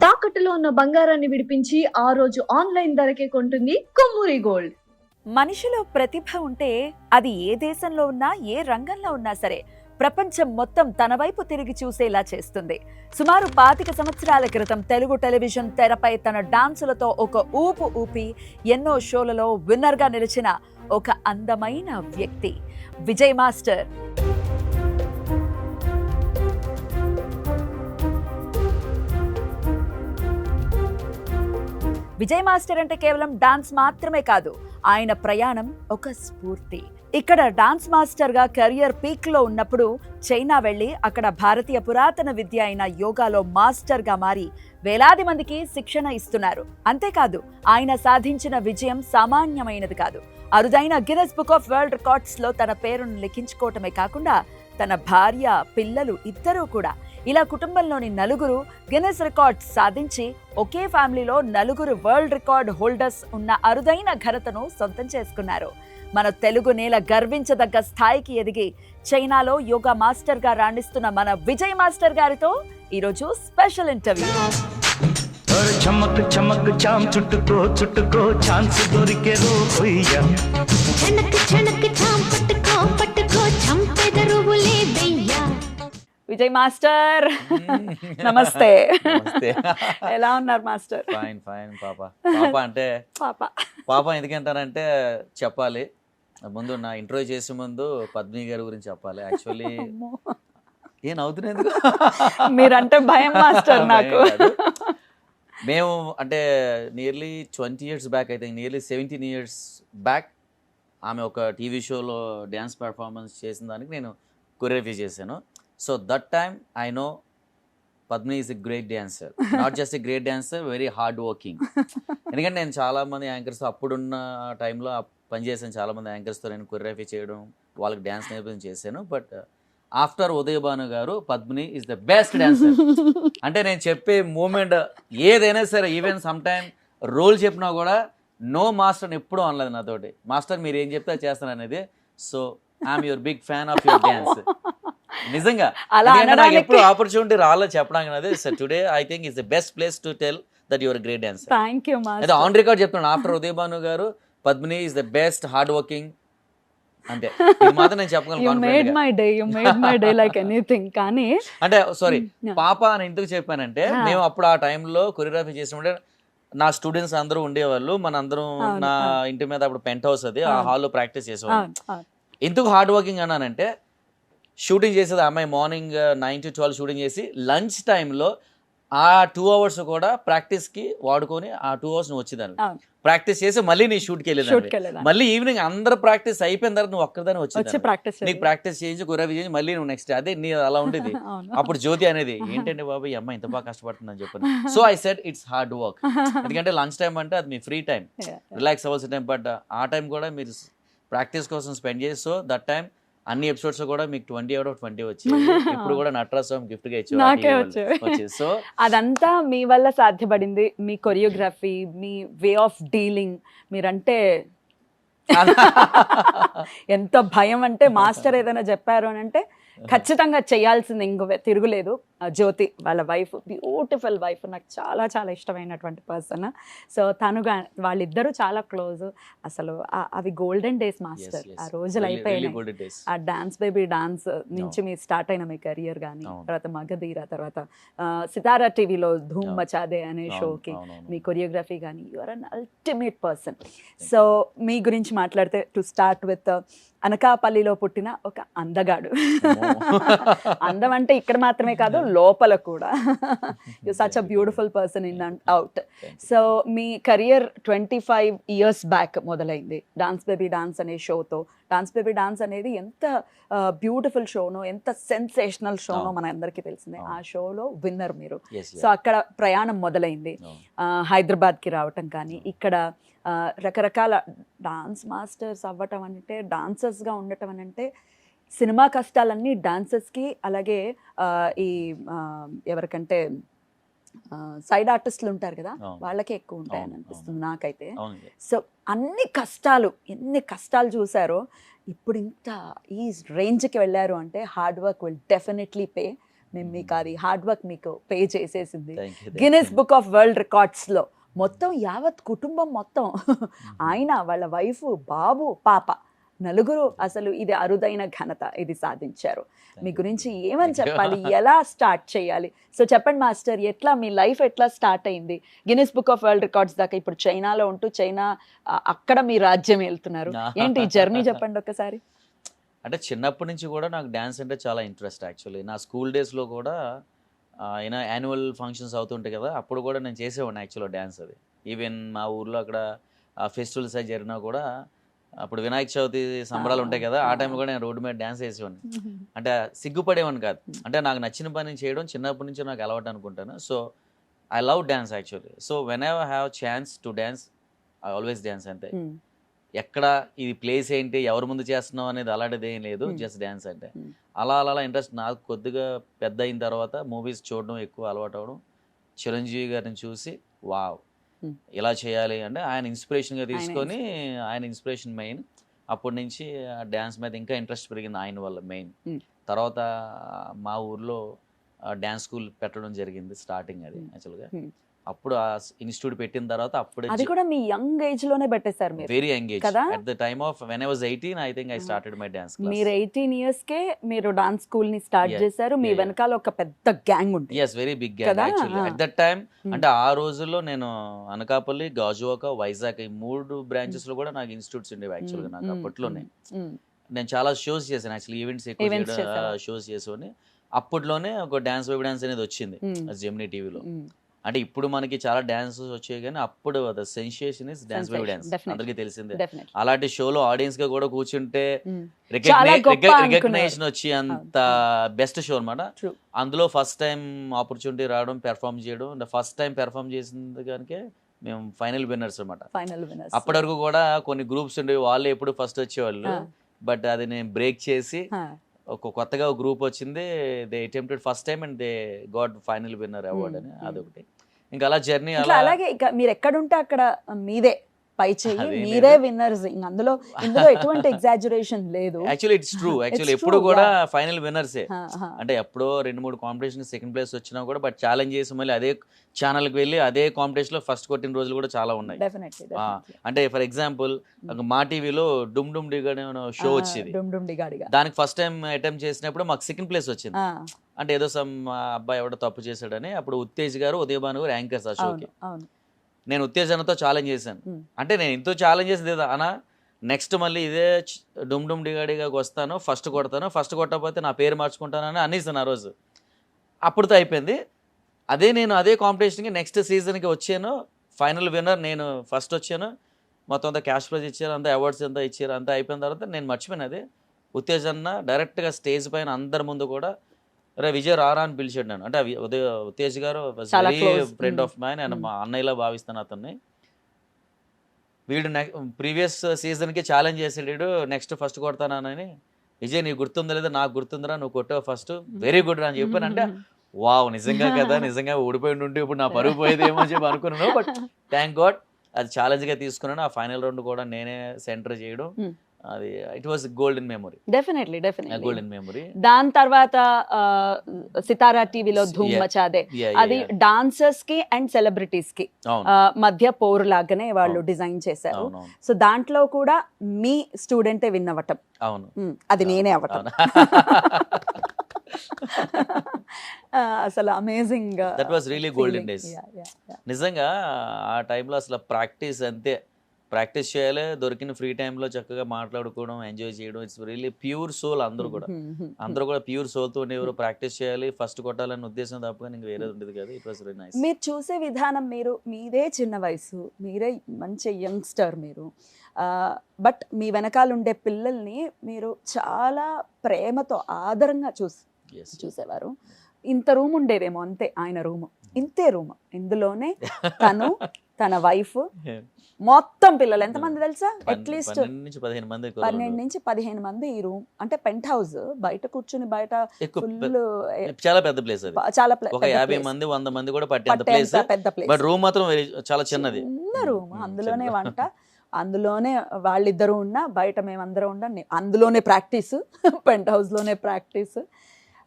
తాకట్టులో ఉన్న బంగారాన్ని విడిపించి ఆ రోజు ఆన్లైన్ ధరకే కొంటుంది కొమ్మూరి గోల్డ్. మనిషిలో ప్రతిభ ఉంటే అది ఏ దేశంలో ఉన్నా ఏ రంగంలో ఉన్నా సరే ప్రపంచం మొత్తం తన వైపు తిరిగి చూసేలా చేస్తుంది. సుమారు 25 సంవత్సరాల క్రితం తెలుగు టెలివిజన్ తెరపై తన డాన్సులతో ఒక ఊపు ఊపి ఎన్నో షోలలో విన్నర్గా నిలిచిన ఒక అందమైన వ్యక్తి విజయ్ మాస్టర్. విజయ్ మాస్టర్ అంటే కేవలం డాన్స్ మాత్రమే కాదు, ఆయన ప్రయాణం ఒక స్ఫూర్తి. ఇక్కడ డాన్స్ మాస్టర్ గా కెరియర్ పీక్ లో ఉన్నప్పుడు చైనా వెళ్లి అక్కడ భారతీయ పురాతన విద్య అయిన యోగాలో మాస్టర్ గా మారి వేలాది మందికి శిక్షణ ఇస్తున్నారు. అంతేకాదు ఆయన సాధించిన విజయం సామాన్యమైనది కాదు. అరుదైన Guinness book of world records లో తన పేరును లిఖించుకోవటమే కాకుండా తన భార్య, పిల్లలు ఇద్దరూ కూడా ఇలా కుటుంబంలోని నలుగురు గిన్నెస్ రికార్డ్స్ సాధించి ఒకే ఫ్యామిలీలో నలుగురు వరల్డ్ రికార్డ్ హోల్డర్స్ ఉన్న అరుదైన ఘనతను సొంతం చేసుకున్నారు. మన తెలుగు నేల గర్వించదగ్గ స్థాయికి ఎదిగి చైనాలో యోగా మాస్టర్ గా రాణిస్తున్న మన విజయ్ మాస్టర్ గారితో ఈరోజు స్పెషల్ ఇంటర్వ్యూ. చమక్ చమక్ చాం చుట్టుకో చుట్టుకో ఛాన్స్ దొరికే రోయ్యా చనక్ చనక్ చాం పట్టుకో పట్టుకో చంపెదరువులే దయ్యా. విజయ్ మాస్టర్ నమస్తే. ఎలా ఉన్నారు మాస్టర్? ఫైన్ ఫైన్ పాప అంటే పాప ఎందుకంటారంటే చెప్పాలి ముందు నా ఇంటర్వ్యూ చేసే ముందు పద్మిని గారి గురించి చెప్పాలి. యాక్చువల్లీ ఏం అవుతున్నది మీరంటే భయం మాస్టర్ నాకు. మేము అంటే నియర్లీ 20 years బ్యాక్, అయితే నియర్లీ 17 years బ్యాక్ ఆమె ఒక టీవీ షోలో డ్యాన్స్ పెర్ఫార్మెన్స్ చేసిన దానికి నేను కొరియోగ్రఫీ చేశాను. So that time I know Padmini is a great dancer, not just a great dancer, very hard working. ఎందుకంటే నేను చాలామంది యాంకర్స్ అప్పుడున్న టైంలో పనిచేసాను, చాలామంది యాంకర్స్తో నేను కొరియోగ్రఫీ చేయడం, వాళ్ళకి డ్యాన్స్ నేర్పించడం చేశాను. But after Uday Bhanu garu Padmini is the best dancer. అంటే నేను చెప్పే మూమెంట్ ఏదైనా సరే, ఈవెన్ సమ్ టైమ్ రోల్ చెప్పినా కూడా నో మాస్టర్ ఎప్పుడూ అనలేదు నాతోటి, మాస్టర్ మీరు ఏం చెప్తే చేస్తాను అనేది. So I'm your big fan of your dance. నిజంగా నాకు ఎప్పుడు ఆపర్చునిటీ రాలేదు చెప్పడానికి అనేది. So today I think it's the best place to tell that your great dancer. Thank you master. అయితే ఆన్ రికార్డ్ చెప్తున్నాను, after Uday Bhanu garu Padmini is the best hard working. అంతే, ఇది మాత్రం నేను చెప్పగలను. You made my day like anything. కానీ అంటే సారీ పాప అని ఎందుకు చెప్పానంటే, మేము అప్పుడు ఆ టైంలో కొరియోగ్రఫీ చేసినప్పుడు నా స్టూడెంట్స్ అందరూ ఉండేవాళ్ళు, మన అందరం నా ఇంటి మీద అప్పుడు పెంట్ హౌస్, అది ఆ హాల్లో ప్రాక్టీస్ చేసేవాళ్ళు. ఎందుకు హార్డ్ వర్కింగ్ అన్నానంటే, షూటింగ్ చేసేది అమ్మాయి మార్నింగ్ 9 to 12 షూటింగ్ చేసి లంచ్ టైంలో ఆ 2 hours కూడా ప్రాక్టీస్కి వాడుకొని ఆ 2 hours నువ్వు వచ్చేదాన్ని ప్రాక్టీస్ చేసి మళ్ళీ నీ షూట్కి వెళ్ళేదాన్ని. మళ్ళీ ఈవినింగ్ అందరు ప్రాక్టీస్ అయిపోయిన తర్వాత నువ్వు ఒక్కదాన్ని వచ్చి నీకు ప్రాక్టీస్ చేయించి కొరియోగ్రఫీ చేసి మళ్ళీ నువ్వు నెక్స్ట్ అదే నీ అలా ఉండేది. అప్పుడు జ్యోతి అనేది ఏంటంటే బాబు ఈ అమ్మాయి ఇంత బాగా కష్టపడుతుందని చెప్పాను. So I said it's hard work. ఎందుకంటే లంచ్ టైం అంటే అది మీ ఫ్రీ టైం, రిలాక్స్ అవ్వాల్సిన టైం. బట్ ఆ టైం కూడా మీరు ప్రాక్టీస్ కోసం స్పెండ్ చేసి, సో దట్ టైం అన్ని ఎపిసోడ్స్ కూడా మీకు 20 out of 20 వచ్చి ఇప్పుడు కూడా నటరాజ్ స్వామి గిఫ్ట్ గా ఇచ్చేవాళ్ళు. సో అదంతా మీ వల్ల సాధ్యపడింది. మీ కొరియోగ్రఫీ, మీ వే ఆఫ్ డీలింగ్. మీరంటే ఎంత భయం అంటే, మాస్టర్ ఏదైనా చెప్పారు అని అంటే ఖచ్చితంగా చేయాల్సింది, ఇంక తిరుగులేదు. జ్యోతి వాళ్ళ వైఫ్, బ్యూటిఫుల్ వైఫ్, నాకు చాలా చాలా ఇష్టమైనటువంటి పర్సన్. సో తనుగా వాళ్ళిద్దరూ చాలా క్లోజ్. అసలు అవి గోల్డెన్ డేస్ మాస్టర్. ఆ రోజులు అయిపోయినాయి. ఆ డాన్స్ బేబీ డాన్స్ నుంచి మీ స్టార్ట్ అయిన మీ కెరియర్ కానీ, తర్వాత మగధీర, తర్వాత సితారా టీవీలో ధూమ్ మచాదే అనే షోకి మీ కొరియోగ్రఫీ కానీ, your un ultimate person. So మీ గురించి మాట్లాడితే, టు స్టార్ట్ విత్, అనకాపల్లిలో పుట్టిన ఒక అందగాడు. అందం అంటే ఇక్కడ మాత్రమే కాదు, లోపల కూడా. You such a beautiful person in and out. So me career 25 years back మొదలైంది డాన్స్ బేబీ డాన్స్ అనే షోతో. డాన్స్ బేబీ డాన్స్ అనేది ఎంత బ్యూటిఫుల్ షోనో, ఎంత సెన్సేషనల్ షోనో మన అందరికీ తెలిసిందే. ఆ షోలో విన్నర్ మీరు. సో అక్కడ ప్రయాణం మొదలైంది. హైదరాబాద్కి రావటం కానీ, ఇక్కడ రకరకాల డాన్స్ మాస్టర్స్ అవ్వటం అంటే, డాన్సర్స్గా ఉండటం అని అంటే, సినిమా కష్టాలన్నీ డాన్సర్స్కి, అలాగే ఈ ఎవరికంటే సైడ్ ఆర్టిస్టులు ఉంటారు కదా, వాళ్ళకే ఎక్కువ ఉంటాయని అనిపిస్తుంది నాకైతే. సో ఎన్ని కష్టాలు చూసారో, ఇప్పుడు ఇంత ఈ రేంజ్కి వెళ్ళారు అంటే hard work will definitely pay. మేము మీకు అది హార్డ్ వర్క్ మీకు పే చేసేసింది. Thank you. Guinness book of world రికార్డ్స్లో మొత్తం యావత్ కుటుంబం మొత్తం ఆయన, వాళ్ళ వైఫ్, బాబు, పాప, నలుగురు అసలు ఇది అరుదైన ఘనత ఇది సాధించారు. మీ గురించి ఏమని చెప్పాలి, ఎలా స్టార్ట్ చేయాలి? సో చెప్పండి మాస్టర్, ఎట్లా మీ లైఫ్ ఎట్లా స్టార్ట్ అయింది? Guinness book of world records దాకా ఇప్పుడు చైనాలో ఉంటూ చైనా అక్కడ మీ రాజ్యం వెళ్తున్నారు. ఏంటి జర్నీ చెప్పండి ఒకసారి. అంటే చిన్నప్పటి నుంచి కూడా నాకు డ్యాన్స్ అంటే చాలా ఇంట్రెస్ట్. యాక్చువల్లీ నా స్కూల్ డేస్లో కూడా అయినా యాన్యువల్ ఫంక్షన్స్ అవుతుంటాయి కదా, అప్పుడు కూడా నేను చేసేవాడిని యాక్చువల్గా డ్యాన్స్. అది ఈవెన్ మా ఊర్లో అక్కడ ఫెస్టివల్స్ అవి జరిగినా కూడా, అప్పుడు వినాయక చవితి సంబరాలు ఉంటాయి కదా, ఆ టైంలో కూడా నేను రోడ్డు మీద డ్యాన్స్ వేసేవాడిని. అంటే సిగ్గుపడేవాడిని కాదు, అంటే నాకు నచ్చిన పని చేయడం చిన్నప్పటి నుంచి నాకు అలవాటు అనుకుంటాను. So I love dance actually. So when ever have chance to dance I always dance. అంతే, ఎక్కడ ఇది ప్లేస్ ఏంటి, ఎవరి ముందు చేస్తున్నావు అనేది అలాంటిది ఏం లేదు, జస్ట్ డ్యాన్స్ అంటే. అలా అలా అలా ఇంట్రెస్ట్ నాకు కొద్దిగా పెద్ద అయిన తర్వాత మూవీస్ చూడడం ఎక్కువ అలవాటు అవడం, చిరంజీవి గారిని చూసి వావ్ ఇలా చేయాలి అంటే ఆయన ఇన్స్పిరేషన్గా తీసుకొని, ఆయన ఇన్స్పిరేషన్ మెయిన్. అప్పటి నుంచి డ్యాన్స్ మీద ఇంకా ఇంట్రెస్ట్ పెరిగింది ఆయన వల్ల మెయిన్. తర్వాత మా ఊర్లో డ్యాన్స్ స్కూల్ పెట్టడం జరిగింది స్టార్టింగ్. అది యాక్చువల్గా అప్పుడు ఆ ఇన్స్టిట్యూట్ పెట్టిన తర్వాత అప్పుడే, అది కూడా మీ యంగ్ ఏజ్ లోనే పెట్టేశారు మీరు. వెరీ యంగ్ ఏజ్ కదా? At the time of when I was 18 I think I started my dance class. మీరు 18 years కే మీరు డాన్స్ స్కూల్ ని స్టార్ట్ చేశారు. మీ వెనకాల ఒక పెద్ద గ్యాంగ్ ఉంది. yes very big gang actually at that time. అంటే ఆ రోజుల్లో నేను అనకాపల్లి, గాజువాక, వైజాగ్ ఈ 3 బ్రాంచెస్ లో కూడా నాకు ఇన్స్టిట్యూట్స్ ఉండేవి యాక్చువల్గా. నాకు అప్పట్లోనే నేను చాలా షోస్ చేశాను యాక్చువల్లీ, ఈవెంట్స్ ఎక్కువ షోస్ చేసేవాడిని. అప్పట్లోనే ఒక డాన్స్ బేబీ డాన్స్ అనేది వచ్చింది జెమినీ టీవీలో. అంటే ఇప్పుడు మనకి చాలా డాన్సెస్ వచ్చాయి కానీ అప్పుడు sensation is dance baby dance, అందరికీ తెలిసిందే. అలాంటి షోలో ఆడియన్స్ గా కూడా కూర్చుంటే రికగ్నైజేషన్ వచ్చి అంత బెస్ట్ షో అనమాట. అందులో ఫస్ట్ టైం ఆపర్చునిటీ రావడం, పెర్ఫార్మ్ చేయడం, ఫస్ట్ టైం పెర్ఫార్మ్ చేసింది కనుక మేము ఫైనల్ విన్నర్స్ అనమాట. అప్పటి వరకు కూడా కొన్ని గ్రూప్స్ ఉండేవి, వాళ్ళు ఎప్పుడు ఫస్ట్ వచ్చేవాళ్ళు. బట్ అది నేను బ్రేక్ చేసి ఒక కొత్తగా ఒక గ్రూప్ వచ్చింది, they attempted first time and they got final winner award అని. అదొకటి. ఇంకా అలా జర్నీ అలాగే ఇక మీరు ఎక్కడుంటే అక్కడ మీదే పై చేయి, మీరే విన్నర్స్. ఇందులో ఎటువంటి ఎగ్జాజరేషన్ లేదు. Actually it's true. యాక్చువల్లీ ఎప్పుడు కూడా ఫైనల్ విన్నర్సే. అంటే ఎప్పుడో 2-3 కాంపిటీషన్ సెకండ్ ప్లేస్ వచ్చినా కూడా బట్ ఛాలెంజ్ చేసి మళ్ళీ అదే ఛానల్కి వెళ్ళి అదే కాంపిటీషన్ లో ఫస్ట్ కొట్టిన రోజులు కూడా చాలా ఉన్నాయి. అంటే ఫర్ ఎగ్జాంపుల్ మా టీవీలో డుమ్ డుమ్ డిగాడి షో వచ్చేది. దానికి ఫస్ట్ టైం అటెంప్ట్ చేసినప్పుడు మాకు సెకండ్ ప్లేస్ వచ్చింది. అంటే ఏదో సమ్ అబ్బాయి ఎవడో తప్పు చేశాడని అప్పుడు ఉత్తేజ్ గారు, ఉదయభాను గారు యాంకర్స్ ఆ షోకి. నేను ఉత్తేజనతో ఛాలెంజ్ చేశాను. అంటే నేను ఎంతో ఛాలెంజ్ చేసింది అన్నా, నెక్స్ట్ మళ్ళీ ఇదే డుమ్ డుమ్ డిగాడిగా వస్తాను, ఫస్ట్ కొడతాను, ఫస్ట్ కొట్టకపోతే నా పేరు మార్చుకుంటానని అనేసాను ఆ రోజు. అప్పుడుతో అయిపోయింది. నేను అదే కాంపిటీషన్కి నెక్స్ట్ సీజన్కి వచ్చాను, ఫైనల్ విన్నర్ నేను ఫస్ట్ వచ్చాను. మొత్తం అంతా క్యాష్ ప్రైజ్ ఇచ్చారు, అంతా అవార్డ్స్ అంతా ఇచ్చారు. అంతా అయిపోయిన తర్వాత నేను మర్చిపోయాను అది. ఉత్తేజన్న డైరెక్ట్గా స్టేజ్ పైన అందరి ముందు కూడా రే విజయ్ రారా అని పిలిచాడు నన్ను. అంటే Uttej garu very friend of mine, and మా అన్నయ్యలా భావిస్తాను అతన్ని. వీడు ప్రీవియస్ సీజన్కి ఛాలెంజ్ చేసాడు, నెక్స్ట్ ఫస్ట్ కొడతానని. విజయ్ నీకు గుర్తుందా లేదా? నాకు గుర్తుందిరా, నువ్వు కొట్టావు ఫస్ట్, వెరీ గుడ్ రా అని చెప్పాను. అంటే వావ్ నిజంగా కదా, నిజంగా ఓడిపోయి ఉంటే ఇప్పుడు నా పరుగు పోయేది ఏమో చెప్పి అనుకున్నాను. బట్ థ్యాంక్ గాడ్ అది ఛాలెంజ్గా తీసుకున్నాను. ఆ ఫైనల్ రౌండ్ కూడా నేనే సెంటర్ చేయడం, అది it was golden memory. Definitely golden memory. దాని తర్వాత సితారా టీవీలో ధూమ్ మచాదే, అది డాన్సర్స్ కి అండ్ సెలబ్రిటీస్ కి మధ్య పోరు లాగానే వాళ్ళు డిజైన్ చేశారు. సో దాంట్లో కూడా మీ స్టూడెంటే విన్ అవ్వటం. అవును, అది నేనే అవ్వటం. అసలు amazing. That was really golden days. నిజంగా ఆ టైంలో అసలు ప్రాక్టీస్ అంతే, ప్రాక్టీస్ చేయాలి, దొరికిన ఫ్రీ టైంలో చక్కగా మాట్లాడుకోవడం, ఎంజాయ్ చేయడం. It's really pure soul. అందరూ కూడా ప్యూర్ సోల్తో ఉండేవారు. ప్రాక్టీస్ చేయాలి, ఫస్ట్ కొట్టాలనే ఉద్దేశం తప్ప ఇంకా వేరే ఉండేది కదా. It was very nice. మీరు చూసే విధానం, మీదే చిన్న వయసు, మీరే మంచి యంగ్స్టర్ మీరు, బట్ మీ వెనకాల ఉండే పిల్లల్ని మీరు చాలా ప్రేమతో ఆదరంగా చూసేవారు. ఇంత రూమ్ ఉండేదేమో, అంతే ఆయన రూమ్, ఇంతే రూమ్. ఇందులోనే తను, తన వైఫ్, మొత్తం పిల్లలు ఎంతమంది తెలుసా? అట్లీస్ట్ 12 నుంచి 15 మంది ఈ రూమ్. అంటే పెంట్ హౌస్, బయట కూర్చుని బయట చాలా పెద్ద ప్లేస్, చాలా 50 మంది 100 మంది కూడా పట్టేంత ప్లేస్. పెద్ద ప్లేస్. బట్ రూమ్ మాత్రం చాలా చిన్నది. చిన్న రూమ్, అందులోనే వంట, అందులోనే వాళ్ళిద్దరూ ఉన్నా, బయట మేమందరం ఉన్నా, అందులోనే ప్రాక్టీస్, పెంట్ హౌస్ లోనే ప్రాక్టీస్.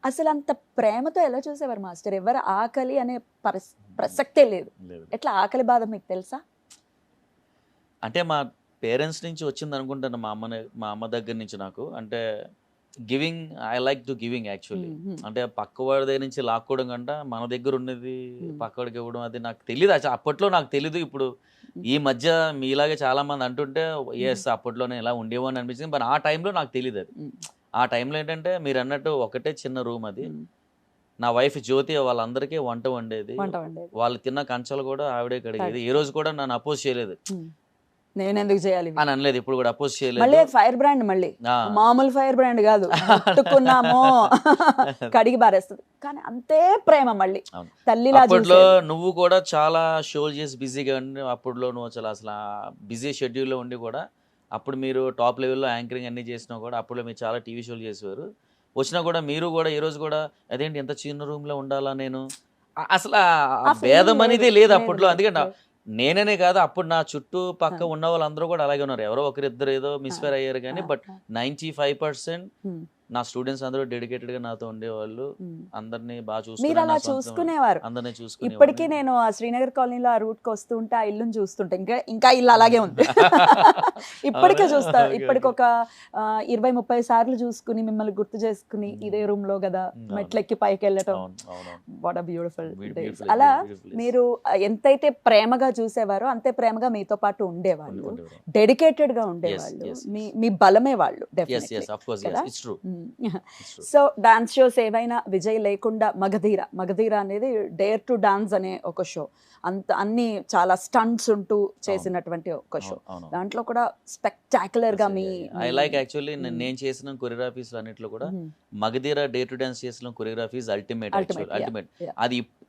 అసలు అంత ప్రేమతో ఎలా చూసేవారు మాస్టర్? ఎవరు ఆకలి అనే ప్రసక్తే లేదు. లేదు. ఎట్లా ఆకలి బాధ మీకు తెలుసా? అంటే మా పేరెంట్స్ నుంచి వచ్చింది అనుకుంటాను, మా అమ్మ దగ్గర నుంచి నాకు. అంటే giving, I like to giving actually. అంటే పక్కవాడి దగ్గర నుంచి లాక్కోవడం కంటే మన దగ్గర ఉన్నది పక్కవాడికి ఇవ్వడం, అది నాకు తెలియదు. అప్పట్లో నాకు తెలీదు. ఇప్పుడు ఈ మధ్య మీలాగే చాలా మంది అంటుంటే ఎస్ అప్పట్లోనే ఇలా ఉండేవో అని అనిపించింది. బట్ ఆ టైంలో నాకు తెలియదు అది. ఆ టైంలో ఏంటంటే మీరు అన్నట్టు ఒకటే చిన్న రూమ్ అది. నా వైఫ్ జ్యోతి వాళ్ళందరికీ వంట వండేది. వాళ్ళు తిన్న కంచాలు కూడా ఆవిడే కడిగేది. ఏ రోజు కూడా నన్ను అపోజ్ చేయలేదు. నేను ఎందుకు చేయాలి అని అనలేదు, ఇప్పుడు కూడా అపోజ్ చేయలేదు. మళ్ళీ ఫైర్ బ్రాండ్, మళ్ళీ మామూలు ఫైర్ బ్రాండ్ కాదు, పట్టుకున్నామో కడిగి బారేస్తుంది. కానీ అంతే ప్రేమ మళ్ళీ తల్లిలా. అప్పట్లో నువ్వు కూడా చాలా షోలు చేసి బిజీగా ఉండి, అప్పట్లో నువ్వు అసలు బిజీ షెడ్యూల్లో ఉండి కూడా అప్పుడు మీరు టాప్ లెవెల్లో యాంకరింగ్ అన్ని చేసినా కూడా అప్పుడు మీరు చాలా టీవీ షోలు చేసేవారు. వచ్చినా కూడా మీరు కూడా ఈ రోజు కూడా అదేంటి ఎంత చిన్న రూమ్ లో ఉండాలా నేను, అసలు భేదం అనేది లేదు అప్పట్లో. అందుకే నేననే కాదు, అప్పుడు నా చుట్టూ పక్క ఉన్న వాళ్ళందరూ కూడా అలాగే ఉన్నారు. ఎవరో ఒకరిద్దరు ఏదో మిస్ఫైర్ అయ్యారు కానీ బట్ 95% నా స్టూడెంట్స్ అందరూ డెడికేటెడ్ గా నాతో ఉండేవాళ్ళు. అందరినీ బాగా చూసుకునేవారు. అందరినీ చూసుకునే. ఇప్పటికీ నేను ఆ శ్రీనగర్ కాలనీలో ఆ రూట్ కి వస్తుంటే ఆ ఇల్లుని చూస్తుంటే ఇంకా ఇల్లు అలాగే ఉంది. ఇప్పటికే చూస్తా. ఇప్పటికి ఒక 20-30 సార్లు చూసుకుని మిమ్మల్ని గుర్తు చేసుకుని ఇదే రూమ్ లో కదా మెట్లెక్కి పైకి వెళ్ళటం. What a beautiful days. అలా మీరు ఎంతైతే ప్రేమగా చూసేవారో అంతే ప్రేమగా మీతో పాటు ఉండేవాళ్ళు, డెడికేటెడ్ గా ఉండేవాళ్ళు. మీ బలమే వాళ్ళు. సో డాన్స్ షోస్ ఏవైనా విజయ్ లేకుండా మగధీర అనేది డేర్ టు డాన్స్ అనే ఒక షో, అన్ని చాలా స్టంట్స్ ఉంటూ చేసినటువంటి ఒక షో. దాంట్లో కూడా స్పెక్టాక్యులర్ గా మీ ఐ లైక్ యాక్చువల్లీ నేను చేసిన కొరియోగ్రఫీస్ అన్నిట్లో కూడా మగధీర డే టు డాన్స్ చేసిన కొరియోగ్రఫీస్ అల్టిమేట్.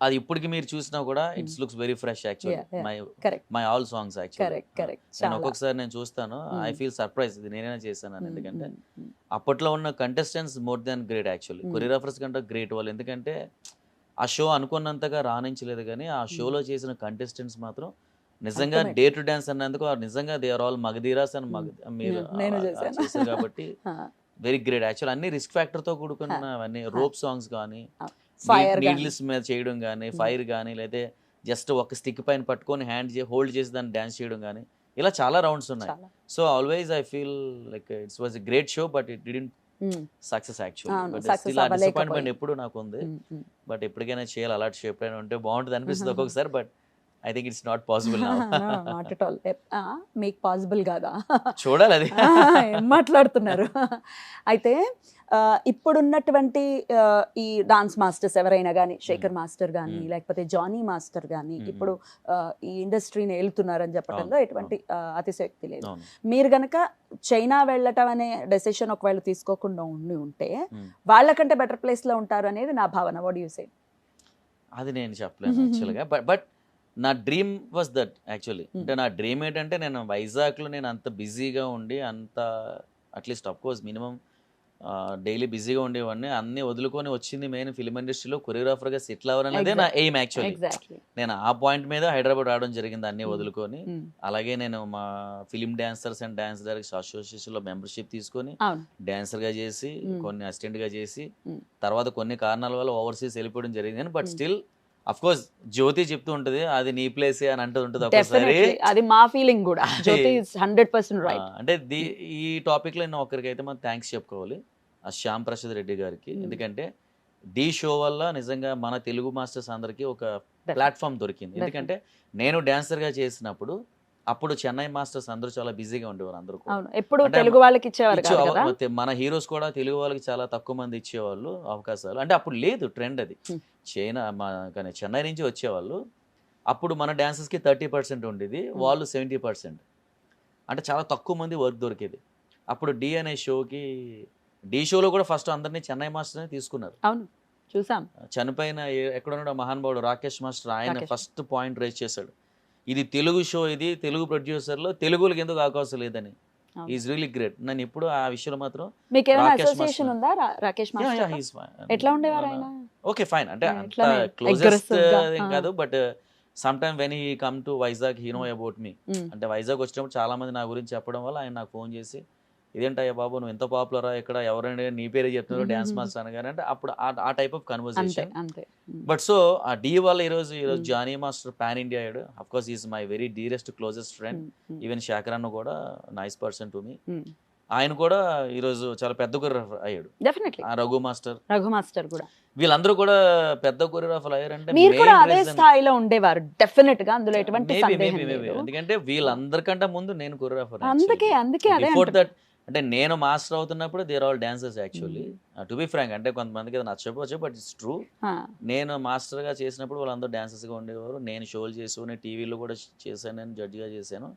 అది ఇప్పటికి మీరు చూసినా కూడా it's looks very fresh actually. My all songs actually ఒక్కొక్కసారి నేను చూస్తాను, ఐ ఫీల్ సర్ప్రైజ్ ఇది నేనైనా చేశాను. ఎందుకంటే అప్పట్లో ఉన్న contestants more than great actually. Choreographers కంటే గ్రేట్ వాళ్ళు. ఎందుకంటే ఆ షో అనుకున్నంతగా రాణించలేదు కానీ ఆ షోలో చేసిన కంటెస్టెంట్స్ మాత్రం నిజంగా డే టు డాన్స్ అన్నందుకు నిజంగా దే ఆర్ ఆల్ మగధీరాస్ అని మీరు చేశారు కాబట్టి వెరీ గ్రేట్ యాక్చువల్. అన్ని రిస్క్ ఫ్యాక్టర్ తో కూడుకున్న అవన్నీ రోప్ సాంగ్స్ కానీ, నీడ్లెస్ మీద చేయడం కానీ, ఫైర్ కానీ, లేదా జస్ట్ ఒక స్టిక్ పైన పట్టుకొని హోల్డ్ చేసి దాన్ని డాన్స్ చేయడం కానీ, ఇలా చాలా రౌండ్స్ ఉన్నాయి. So always I feel like it's was a great show but it didn't success actually. Disappointment ఎప్పుడు నాకు ఉంది. బట్ ఎప్పటికైనా చేయాలి అలాంటి షో, ఎప్పుడైనా ఉంటే బాగుంటుంది అనిపిస్తుంది ఒక్కొక్కసారి. But I think it's not possible now. Not at all. మీకు పాసిబుల్ కాదా? చూడాలి అది. ఏం మాట్లాడుతున్నారు? అయితే ఇప్పుడున్నటువంటి ఈ డాన్స్ మాస్టర్స్ ఎవరైనా కానీ, శేఖర్ మాస్టర్ కానీ లేకపోతే జానీ మాస్టర్ కానీ ఇప్పుడు ఈ ఇండస్ట్రీని వెళ్తున్నారని చెప్పడంలో ఎటువంటి అతిశయోక్తి లేదు. మీరు గనక చైనా వెళ్ళటం అనే డెసిషన్ ఒకవేళ తీసుకోకుండా ఉంటే వాళ్ళకంటే బెటర్ ప్లేస్ లో ఉంటారు అనేది నా భావన. What you say? అది నేను చెప్పలేను యాక్చువల్గా. బట్ నా డ్రీమ్ వాజ్ దట్ యాక్చువల్లీ. అంటే నా డ్రీమ్ ఏంటంటే నేను వైజాగ్లో నేను అంత బిజీగా ఉండి అంత at least of course minimum daily బిజీగా ఉండేవాడిని. అన్ని వదులుకొని వచ్చింది మెయిన్ ఫిల్మ్ ఇండస్ట్రీలో కొరియోగ్రాఫర్గా సెటిల్ అవ్వాలనేదే నా ఎయిమ్ యాక్చువల్లీ. నేను ఆ పాయింట్ మీద హైదరాబాద్ రావడం జరిగింది అన్ని వదులుకొని. అలాగే నేను మా film dancers and dance directors అసోసియేషన్లో మెంబర్షిప్ తీసుకొని డాన్సర్గా చేసి, కొన్ని అసిస్టెంట్గా చేసి, తర్వాత కొన్ని కారణాల వల్ల ఓవర్సీస్ వెళ్ళిపోవడం జరిగింది. బట్ స్టిల్ అఫ్ కోర్స్ జ్యోతి చెప్తూ ఉంటది అది నీ ప్లేస్ అని అంటుంది ఒకసారి. అది మా ఫీలింగ్ కూడా. జ్యోతి ఇస్ 100% రైట్. అంటే ఈ టాపిక్ లో నేను ఒకరికైతే మనం థ్యాంక్స్ చెప్పుకోవాలి, ఆ శ్యామ్ ప్రసాద్ రెడ్డి గారికి. ఎందుకంటే డి షో వల్ల నిజంగా మన తెలుగు మాస్టర్స్ అందరికి ఒక ప్లాట్ఫామ్ దొరికింది. ఎందుకంటే నేను డాన్సర్ గా చేసినప్పుడు అప్పుడు చెన్నై మాస్టర్స్ అందరూ చాలా బిజీగా ఉండేవారు. అందరూ ఎప్పుడు తెలుగు వాళ్ళకి ఇచ్చేవారు. మన హీరోస్ కూడా తెలుగు వాళ్ళకి చాలా తక్కువ మంది ఇచ్చేవాళ్ళు అవకాశాలు. అంటే అప్పుడు లేదు ట్రెండ్ అది. కానీ చెన్నై నుంచి వచ్చేవాళ్ళు. అప్పుడు మన డాన్సర్స్కి 30% ఉండేది, వాళ్ళు 70%. అంటే చాలా తక్కువ మంది వర్క్ దొరికేది. అప్పుడు డి అనే షోకి, డి షోలో కూడా ఫస్ట్ అందరినీ చెన్నై మాస్టర్ని తీసుకున్నారు. అవును, చూసాం. చనిపోయిన ఎక్కడున్నాడు మహానుభావుడు రాకేష్ మాస్టర్, ఆయన ఫస్ట్ పాయింట్ రేజ్ చేశాడు, ఇది తెలుగు షో, ఇది తెలుగు ప్రొడ్యూసర్లో తెలుగులకు ఎందుకు అవకాశం లేదని. Is really great. నేను ఇప్పుడు ఆ విషయంలో మాత్రం ఎట్లా ఉండేవారు ఆయన? ఓకే ఫైన్, అంటే అంత క్లోజెస్ట్ కాదు. But some time when he come to Vizag he know about me. అంటే వైజాగ్ వచ్చినప్పుడు చాలా మంది నా గురించి చెప్పడం వల్ల ఆయన నాకు ఫోన్ చేసి ఇదేంటయ్యా బాబు నువ్వు ఎంత పాపులరా ఇక్కడ ఎవరైనా నీ పేరే చెప్తున్నారు డ్యాన్స్ మాస్టర్ అనగానే అంటే అప్పుడు ఆ టైప్ ఆఫ్ అంతే కన్వర్సేషన్. అంతే. బట్ సో ఆ డి వల్ల ఈరోజు జానీ మాస్టర్ పాన్ ఇండియా అయ్యాడు. Of course is my very dearest closest friend. Even Shekhar అన్న కూడా నైస్ పర్సన్ టు మీ. ఆయన కూడా ఈరోజు చాలా పెద్ద కొరియోగ్రాఫర్ అయ్యాడు. డెఫినెట్లీ ఆ రఘు మాస్టర్ కూడా వీళ్ళందరూ కూడా పెద్ద కొరియోగ్రాఫర్ అయ్యారంటే మీరు కూడా అదే స్థాయిలో ఉండేవారు డెఫినెట్ గా, అందులో ఎటువంటి సందేహం లేదు. ఎందుకంటే వీళ్ళందరికంటే ముందు నేను కొరియోగ్రాఫర్. అందుకే అదే బిఫోర్ దట్ అంటే నేను మాస్టర్ అవుతున్నప్పుడు there all dancers actually. To be frank అంటే కొంతమందికి అది నచ్చకపోవచ్చు, బట్ ఇట్స్ ట్రూ. నేను మాస్టర్ గా చేసినప్పుడు వాళ్ళందరూ డాన్సర్స్ గా ఉండేవారు. నేను షోలు చేసి నేను టీవీలో కూడా చేశాను, నేను జడ్జ్ గా చేశాను.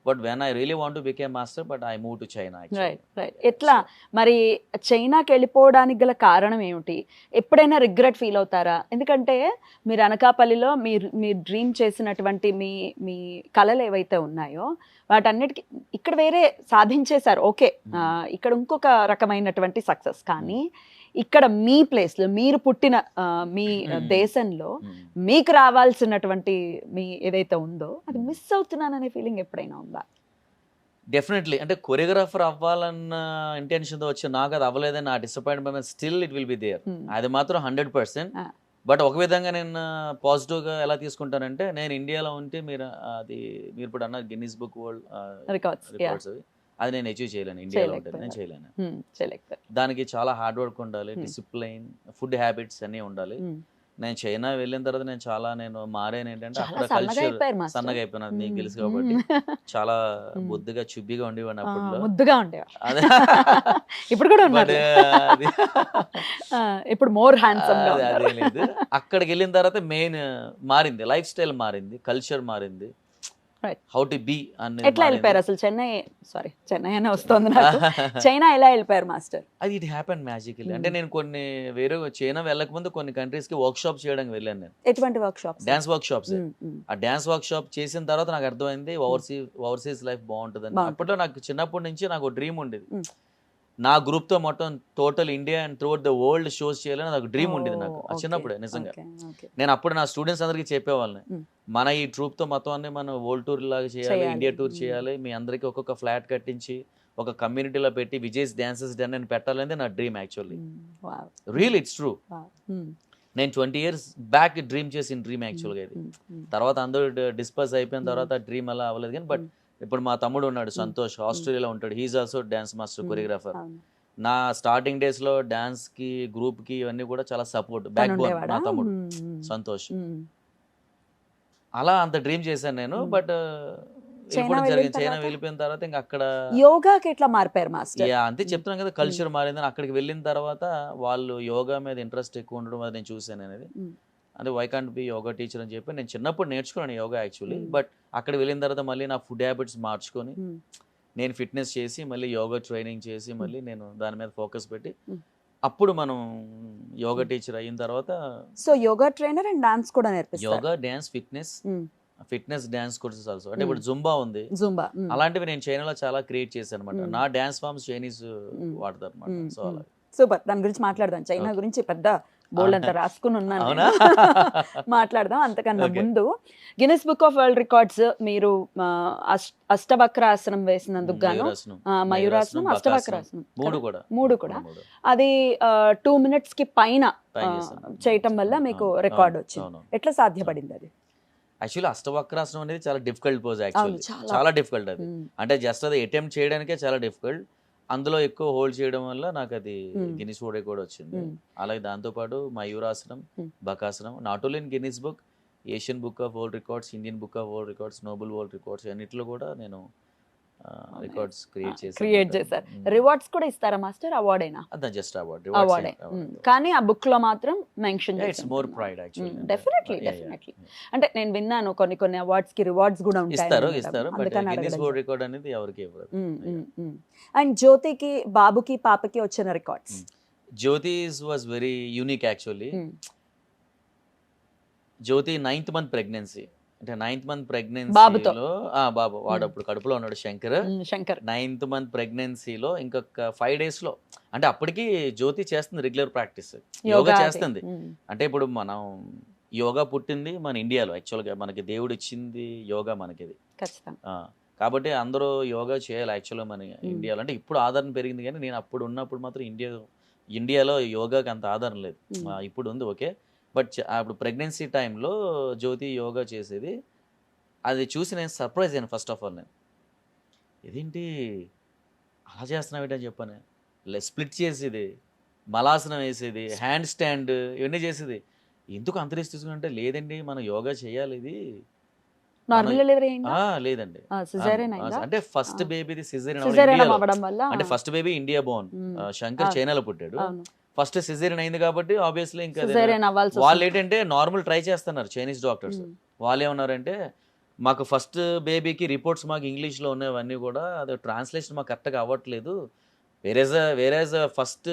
But when I really want to became master, but I move to China. Right. ఎట్లా మరి చైనాకి వెళ్ళిపోవడానికి గల కారణం ఏమిటి? ఎప్పుడైనా రిగ్రెట్ ఫీల్ అవుతారా? ఎందుకంటే మీరు అనకాపల్లిలో మీరు డ్రీమ్ చేసినటువంటి మీ కళలు ఏవైతే ఉన్నాయో వాటన్నిటికీ ఇక్కడ వేరే సాధించేశారు, ఓకే. ఇక్కడ ఇంకొక రకమైనటువంటి సక్సెస్. కానీ ఇక్కడ మీ ప్లేస్లో మీరు పుట్టిన మీ దేశంలో మీకు రావాల్సినటువంటి మీ ఏదైతే ఉందో అది మిస్ అవుతున్నాననే ఫీలింగ్ ఎప్పుడైనా ఉందా? డెఫినెట్లీ. అంటే కొరియోగ్రాఫర్ అవ్వాలన్న ఇంటెన్షన్తో వచ్చి నాకు అది అవ్వలేదని ఆ disappointment still it will be there. అది మాత్రం 100%. బట్ ఒక విధంగా నేను పాజిటివ్గా ఎలా తీసుకుంటానంటే, నేను ఇండియాలో ఉంటే మీరు ఇప్పుడు అన్న గిన్నిస్ బుక్ వరల్డ్ రికార్డ్స్ అది నేను అచీవ్ చేయలేను. ఇండియాలో ఉంటే నేను చేయలేను. దానికి చాలా హార్డ్ వర్క్ ఉండాలి, డిసిప్లైన్, ఫుడ్ హ్యాబిట్స్ అన్నీ ఉండాలి. నేను చైనా వెళ్ళిన తర్వాత నేను మారాను. ఏంటంటే అక్కడ కల్చర్ సన్నగా అయిపోయినా నీకు తెలుసు కాబట్టి చాలా బొద్దుగా చుబ్బిగా ఉండేవాడిని అప్పట్లో. ముద్దుగా ఉండేవాడు. ఇప్పుడు కూడా ఉన్నారు. ఇప్పుడు మోర్ హ్యాండ్సమ్ గా అదే లేదు. అక్కడికి వెళ్ళిన తర్వాత మెయిన్ మారింది, లైఫ్ స్టైల్ మారింది, కల్చర్ మారింది, హౌ టు బి అనేది. ఎట్లా వెళ్ళిపోయారు అసలు? చెన్నై అనే వస్తుంది నాకు. చైనా ఎలా వెళ్ళిపోయారు మాస్టర్? అది ఇట్ హ్యాపెన్ మ్యాజికల్లీ. అంటే నేను కొన్ని వేరే చైనా వెళ్ళక ముందు కొన్ని కంట్రీస్ కి వర్క్ షాప్ చేయడానికి వెళ్ళాను నేను. ఎటువంటి work shops? Dance work shops. ఆ డాన్స్ వర్క్ షాప్ చేసిన తర్వాత నాకు అర్థమైంది ఓవర్సీస్ లైఫ్ బాగుంటుందని. అప్పట్లో నాకు చిన్నప్పటి నుంచి నాకు డ్రీమ్ ఉండేది, నా గ్రూప్ తో మొత్తం total India and throughout the world shows చేయాలని నాకు డ్రీమ్ ఉండేది నాకు చిన్నప్పుడే. నిజంగా నేను అప్పుడు నా స్టూడెంట్స్ అందరికీ చెప్పేవాళ్ళని, మన ఈ ట్రూప్ తో మొత్తం అన్ని మనం వరల్డ్ టూర్ లాగా చేయాలి, ఇండియా టూర్ చేయాలి, మీ అందరికి ఒక్కొక్క ఫ్లాట్ కట్టించి ఒక కమ్యూనిటీలో పెట్టి విజయ్స్ డాన్సెస్ డన్ అని పెట్టాలనేది నా dream actually. Real it's true. నేను 20 years బ్యాక్ డ్రీమ్ చేసిన డ్రీమ్ యాక్చువల్గా ఇది. తర్వాత అందరూ డిస్పస్ అయిపోయిన తర్వాత డ్రీమ్ అలా అవ్వలేదు. కానీ బట్ ఇప్పుడు మా తమ్ముడు ఉన్నాడు సంతోష్, ఆస్ట్రేలియాలో ఉంటాడు. He's also dance master, choreographer. నా స్టార్టింగ్ డేస్ లో డాన్స్ కి గ్రూప్ కి ఇవన్నీ కూడా చాలా సపోర్ట్, బ్యాక్ బోన్ మా తమ్ముడు సంతోష్. అలా అంత డ్రీమ్ చేశాను నేను. బట్ చైనా వెళ్ళిపోయిన తర్వాత ఇంకా అక్కడ యోగాకి ఎట్లా మారిపోయారు మాస్టర్? అంతే చెప్తున్నాను కదా, కల్చర్ మారిందని. అక్కడికి వెళ్ళిన తర్వాత వాళ్ళు యోగా మీద ఇంట్రెస్ట్ ఎక్కువ ఉండడం అది నేను చూసాను అనేది. అంటే why can't be yoga teacher అని చెప్పి నేను చిన్నప్పుడు నేర్చుకున్నాను యోగా యాక్చువల్లీ. బట్ అక్కడ వెళ్ళిన తర్వాత మళ్ళీ నా ఫుడ్ హ్యాబిట్స్ మార్చుకొని నేను ఫిట్నెస్ చేసి మళ్ళీ యోగా ట్రైనింగ్ చేసి మళ్ళీ నేను దాని మీద ఫోకస్ పెట్టి అప్పుడు మనం యోగా టీచర్ అయిన తర్వాత. So yoga trainer and dance కూడా నేర్పిస్తారు? Yoga, dance, fitness dance courses also. అంటే ఇప్పుడు జుంబా ఉంది, అలాంటివి నేను చైనాలో చాలా క్రియేట్ చేశాను అనమాట. నా డాన్స్ ఫామ్స్ చైనీస్ వాడతారు అనమాట. సో అలా సూపర్. దాని గురించి మాట్లాడదాం. చైనా గురించి పెద్ద బోల్డ్ అంతా రాసుకుని ఉన్నాను, మాట్లాడదాం. అంతకన్నా ముందు Guinness book of world records మీరు అష్టవక్రాసనం వేసినందుకు గాను, మయూరాసనం, అష్టవక్రాసనం మూడు కూడా అది 2 minutes కి పైన చేయటం వల్ల మీకు రికార్డ్ వచ్చింది. ఎట్లా సాధ్యపడింది అది? యాక్చువల్లీ అష్టవక్రాసనం అనేది చాలా డిఫికల్ట్ పోజ్ యాక్చువల్లీ, చాలా డిఫికల్ట్ అది. అంటే జస్ట్ అది అటెంప్ట్ చేయడానికే చాలా డిఫికల్ట్. అందులో ఎక్కువ హోల్డ్ చేయడం వల్ల నాకు అది గిన్నిస్ వరల్డ్ రికార్డ్ వచ్చింది. అలాగే దాంతోపాటు మయూరాసనం, బకాసనం, not only in Guinness book, Asian book of world records, Indian book of world records, Nobel world records అన్నిట్లో కూడా నేను రికార్డ్స్ క్రియేట్ చేశారు. రివార్డ్స్ కూడా ఇస్తారా మాస్టర్? అవార్డేనా? జస్ట్ అవార్డే. కానీ ఆ బుక్ లో మాత్రం మెన్షన్ చేశారు. More pride actually. డెఫినెట్లీ. అంటే నేను విన్నాను కొన్ని అవార్డ్స్ కి రివార్డ్స్ కూడా ఉంటాయి. ఇస్తారు బట్ గిన్నిస్ వరల్డ్ రికార్డ్ అనేది ఎవరికి ఇవ్వరు. అండ్ జ్యోతికి, బాబుకి, పాపకి వచ్చిన records. Jyothi was very unique actually. Jyothi 9th month pregnancy. అంటే 9th month ప్రెగ్నెన్సీలో బాబు వాడు అప్పుడు కడుపులో ఉన్నాడు, శంకర్. 9th month ప్రెగ్నెన్సీలో ఇంకొక 5 days లో, అంటే అప్పటికి జ్యోతి చేస్తుంది రెగ్యులర్ ప్రాక్టీస్, యోగా చేస్తుంది. అంటే ఇప్పుడు మనం యోగా పుట్టింది మన ఇండియాలో యాక్చువల్గా, మనకి దేవుడు ఇచ్చింది యోగా మనకి ఇది. కాబట్టి అందరూ యోగా చేయాలి యాక్చువల్గా మన ఇండియాలో. అంటే ఇప్పుడు ఆదరణ పెరిగింది కానీ నేను అప్పుడు ఉన్నప్పుడు మాత్రం ఇండియాలో యోగాకి అంత ఆదరణ లేదు. ఇప్పుడు ఉంది ఓకే, బట్ అప్పుడు ప్రెగ్నెన్సీ టైంలో జ్యోతి యోగా చేసేది, అది చూసి నేను సర్ప్రైజ్ అయ్యాను. ఫస్ట్ ఆఫ్ ఆల్ నేను ఇదేంటి అలా చేస్తున్నావు ఏంటని చెప్పాను. స్ప్లిట్ చేసేది, మలాసనం వేసేది, హ్యాండ్ స్టాండ్ ఇవన్నీ చేసేది. ఎందుకు అంత రిస్క్ తీసుకుంటే, లేదండి మనం యోగా చేయాలి ఇది. నార్మల్ డెలివరీ లేదండి, సిజేరియన్ అయిందా? అంటే ఫస్ట్ బేబీది సిజేరియన్ అవ్వడం వల్ల, అంటే first baby India Born, Shankar చైనాలో పుట్టాడు. ఫస్ట్ సిజేరియన్ అయింది కాబట్టి ఆబ్వియస్లీ ఇంకా సిజేరియన్ అవ్వాల్సి వాళ్ళు ఏంటంటే నార్మల్ ట్రై చేస్తున్నారు చైనీస్ డాక్టర్స్. వాళ్ళు ఏమన్నారంటే, మాకు ఫస్ట్ బేబీకి రిపోర్ట్స్ మాకు ఇంగ్లీష్లో ఉన్నవన్నీ కూడా అది ట్రాన్స్లేషన్ మాకు కరెక్ట్గా అవ్వట్లేదు. వేరేజ్ ఫస్ట్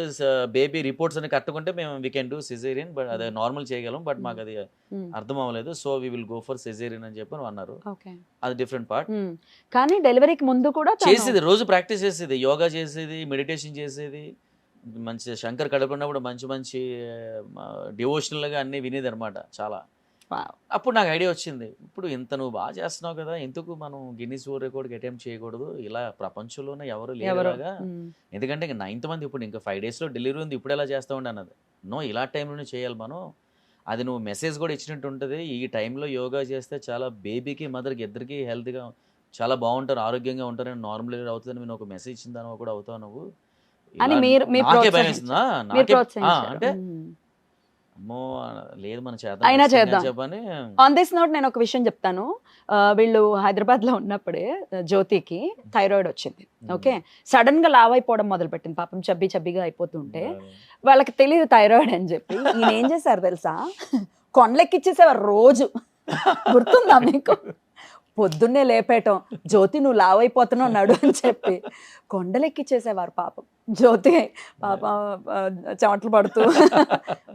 బేబీ రిపోర్ట్స్ అని కట్టుకుంటే మేము we can do caesarean, but అదే నార్మల్ చేయగలం, బట్ మాకు అది అర్థం అవ్వలేదు, so we will go for caesarean అని చెప్పి అన్నారు. అది డిఫరెంట్ పార్ట్. కానీ డెలివరీకి ముందు కూడా చేసేది, రోజు ప్రాక్టీస్ చేసేది, యోగా చేసేది, మెడిటేషన్ చేసేది, మంచి శంకర్ కడుపున్నప్పుడు మంచి మంచి డివోషనల్గా అన్నీ వినేది అనమాట చాలా. అప్పుడు నాకు ఐడియా వచ్చింది, ఇప్పుడు ఇంత నువ్వు బాగా చేస్తున్నావు కదా, ఎందుకు మనం గిన్నిస్ వరల్డ్ రికార్డ్కి అటెంప్ట్ చేయకూడదు, ఇలా ప్రపంచంలోనే ఎవరు లేరుగా. ఎందుకంటే ఇంకా 9th మంత్, ఇప్పుడు ఇంకా 5 daysలో డెలివరీ ఉంది, ఇప్పుడు ఎలా చేస్తా ఉండి అన్నది. నో, ఇలా టైంలోనే చేయాలి మనం. అది నువ్వు మెసేజ్ కూడా ఇచ్చినట్టు ఉంటుంది, ఈ టైంలో యోగా చేస్తే చాలా బేబీకి మదర్కి ఇద్దరికి హెల్త్గా చాలా బాగుంటారు, ఆరోగ్యంగా ఉంటారని, నార్మల్ డెలివరీ అవుతుందని నేను ఒక మెసేజ్ ఇచ్చిన దాని కూడా అవుతావు నువ్వు అని నాకే భయం వేస్తుందా అంటే, అమ్మో లేదు మన అయినా చేద్దాం చెప్పని. ఆన్ దిస్ నోట్ నేను ఒక విషయం చెప్తాను. వీళ్ళు హైదరాబాద్లో ఉన్నప్పుడే జ్యోతికి థైరాయిడ్ వచ్చింది. ఓకే, సడన్ గా లావ్ అయిపోవడం మొదలు పెట్టింది, పాపం చబ్బిగా అయిపోతుంటే వాళ్ళకి తెలియదు థైరాయిడ్ అని చెప్పి ఈయన ఏం చేశారు తెలుసా, కొండలెక్కిచ్చేసేవారు రోజు. గుర్తుందా మీకు? పొద్దున్నే లేపేయటం, జ్యోతి నువ్వు లావ్ అయిపోతున్నావు నడు అని చెప్పి కొండలెక్కిచ్చేసేవారు పాపం. జ్యోతి పాప చెమటలు పడుతూ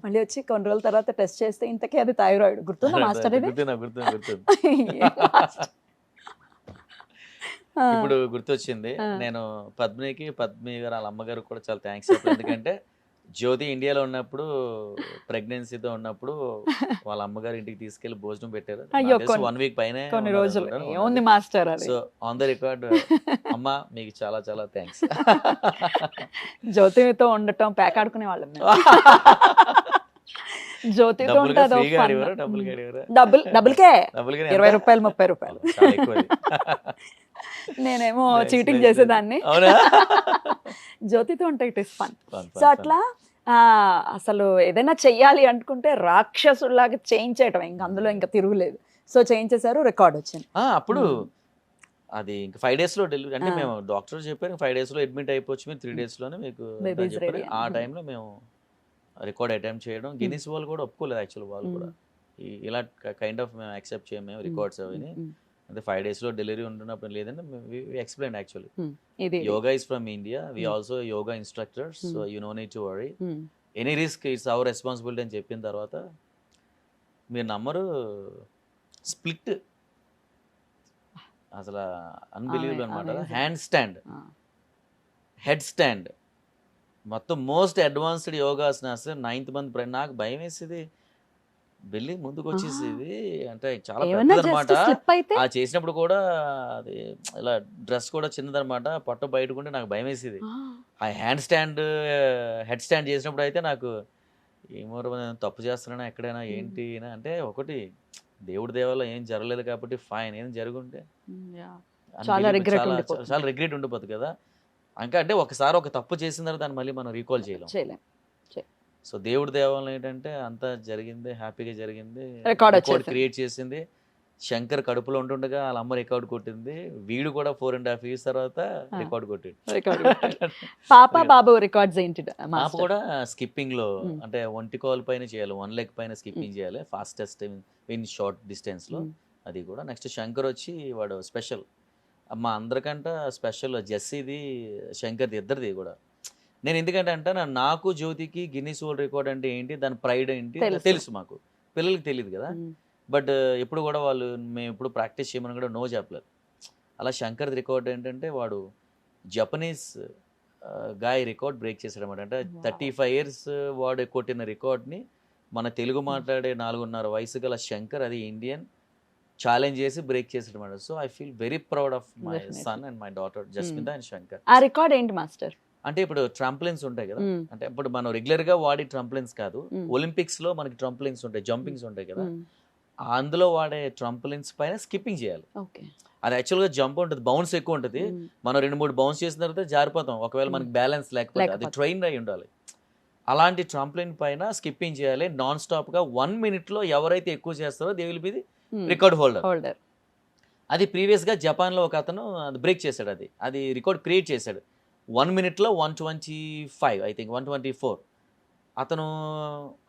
మళ్ళీ వచ్చి కొన్ని రోజుల తర్వాత టెస్ట్ చేస్తే ఇంతకీ అది థైరాయిడ్. గుర్తుందా మాస్టర్? ఇది ఇప్పుడు గుర్తొచ్చింది. నేను పద్మి గారు వాళ్ళ అమ్మగారు కూడా చాలా థ్యాంక్స్ చెప్పాలి. ఎందుకంటే జ్యోతి ఇండియాలో ఉన్నప్పుడు, ప్రెగ్నెన్సీతో ఉన్నప్పుడు వాళ్ళ అమ్మగారు ఇంటికి తీసుకెళ్లి భోజనం పెట్టారు. 1 week పైన, కొన్ని రోజులు ఏముంది master. So on the record అమ్మా మీకు చాలా చాలా థ్యాంక్స్. జ్యోతితో ఉండటం పేకాడుకునే వాళ్ళం. జ్యోతితో డబ్బులకే 20 రూపాయలు 30 రూపాయలు. నేనేమో చీటింగ్ చేసేదాన్ని. జ్యోతితో ఉంటే ఇట్ ఇస్ ఫన్. సో అట్లా అసలు ఏదైనా చెయ్యాలి అనుకుంటే రాక్షసులాగా చేయించేయటం, ఇంకా అందులో ఇంకా తిరుగులేదు. సో చేయించేశారు, రికార్డ్ వచ్చింది. అప్పుడు అది ఇంకా 5 daysలో డెలివరీ, అంటే మేము డాక్టర్ చెప్పారు 5 daysలో అడ్మిట్ అయిపోవచ్చు మీరు, 3 daysలోనే మీకు చెప్పారు. ఆ టైంలో మేము రికార్డ్ అటెంప్ట్ చేయడం, గిన్నిస్ వాళ్ళు కూడా ఒప్పుకోలేదు యాక్చువల్. వాళ్ళు కూడా ఇలా కైండ్ ఆఫ్ మేము యాక్సెప్ట్ చేయము మేము రికార్డ్స్ అవి. అంటే 5 daysలో డెలివరీ ఉంటున్నప్పుడు లేదంటే explain actually. Yoga is from India, we also yoga instructors, so you know need to worry, any risk it's our responsibility అని చెప్పిన తర్వాత మీరు నమ్మరు, స్ప్లిట్ అసలు అన్బిలీవబుల్ అనమాట. హ్యాండ్ స్టాండ్, హెడ్ స్టాండ్, మొత్తం most advanced yogasanas. 9th month నాకు భయం వేసేది, వెళ్ళి ముందుకు వచ్చేసేది, అంటే చాలా పెద్దదన్నమాట. ఆ చేసినప్పుడు కూడా అది ఇలా డ్రెస్ కూడా చిన్నదనమాట, పొట్ట బయటకుంటే నాకు భయం వేసేది. ఆ హ్యాండ్ స్టాండ్, హెడ్ స్టాండ్ చేసినప్పుడు అయితే నాకు ఏమో తప్పు చేస్తున్నానా ఎక్కడైనా ఏంటి అంటే, ఒకటి దేవుడి దేవాలో ఏం జరగలేదు కాబట్టి ఫైన్, ఏం జరుగుంటే చాలా రిగ్రెట్ ఉండిపోతుంది కదా. ఇంకా అంటే ఒకసారి ఒక తప్పు చేసిన తర్వాత దాన్ని మళ్ళీ మనం రీకాల్ చేయలేం. సో దేవుడి దేవాలయం ఏంటంటే అంతా జరిగింది, హ్యాపీగా జరిగింది, రికార్డ్ క్రియేట్ చేసింది. శంకర్ కడుపులో ఉంటుండగా వాళ్ళ అమ్మ రికార్డ్ కొట్టింది, వీడు కూడా 4.5 years తర్వాత రికార్డ్ కొట్టిండు. పాప బాబు రికార్డ్స్ ఏంటి? పాప కూడా స్కిప్పింగ్ లో, అంటే 1 కాల్ పైన చేయాలి, 1 leg పైన స్కిప్పింగ్ చేయాలి, ఫాస్టెస్ట్ ఇన్ షార్ట్ డిస్టెన్స్ లో. అది కూడా నెక్స్ట్ శంకర్ వచ్చి వాడు స్పెషల్, అమ్మ అందరికంట స్పెషల్ జెస్సీది శంకర్ది ఇద్దరిది కూడా. నేను ఎందుకంటే అంటే నాకు జ్యోతికి గిన్నిస్ వరల్డ్ రికార్డ్ అంటే ఏంటి, దాని ప్రైడ్ ఏంటి తెలుసు, మాకు పిల్లలకి తెలియదు కదా. బట్ ఎప్పుడు కూడా వాళ్ళు మేము ఎప్పుడు ప్రాక్టీస్ చేయమని కూడా నో చెప్పలేదు. అలా శంకర్ది రికార్డ్ ఏంటంటే వాడు జపనీస్ గాయ రికార్డ్ బ్రేక్ చేశాడు అనమాట. అంటే 35 years వాడు కొట్టిన రికార్డ్ని మన తెలుగు మాట్లాడే 4.5 వయసు గల శంకర్, అది ఇండియన్ ఛాలెంజ్ చేసి బ్రేక్ చేసాడు అనమాట. So I feel very proud of my Definitely. Son and my daughter Jasmitha and Shankar. ఆ రికార్డ్ ఏంటి మాస్టర్? అంటే ఇప్పుడు ట్రంప్లిన్స్ ఉంటాయి కదా, అంటే ఇప్పుడు మనం రెగ్యులర్ గా వాడే ట్రంప్లిన్స్ కాదు, ఒలింపిక్స్ లో మనకి ట్రంప్లిన్స్ ఉంటాయి, జంపింగ్స్ ఉంటాయి కదా, అందులో వాడే ట్రంప్లిన్స్ పైన స్కిప్పింగ్ చేయాలి. ఓకే. అది యాక్చువల్గా జంప్ ఉంటుంది, బౌన్స్ ఎక్కువ ఉంటుంది, మనం 2-3 బౌన్స్ చేసిన తర్వాత జారిపోతాం ఒకవేళ మనకి బ్యాలెన్స్ లేకపోతే. అది ట్రైన్ అయి ఉండాలి. అలాంటి ట్రంప్లిన్ పైన స్కిప్పింగ్ చేయాలి నాన్ స్టాప్ గా. 1 minute లో ఎవరైతే ఎక్కువ చేస్తారో they will be the record holder. అది ప్రీవియస్ గా జపాన్ లో ఒక అతను బ్రేక్ చేశాడు, అది రికార్డ్ క్రియేట్ చేశాడు. 1 minute లో 125 ఐ థింక్ 124 అతను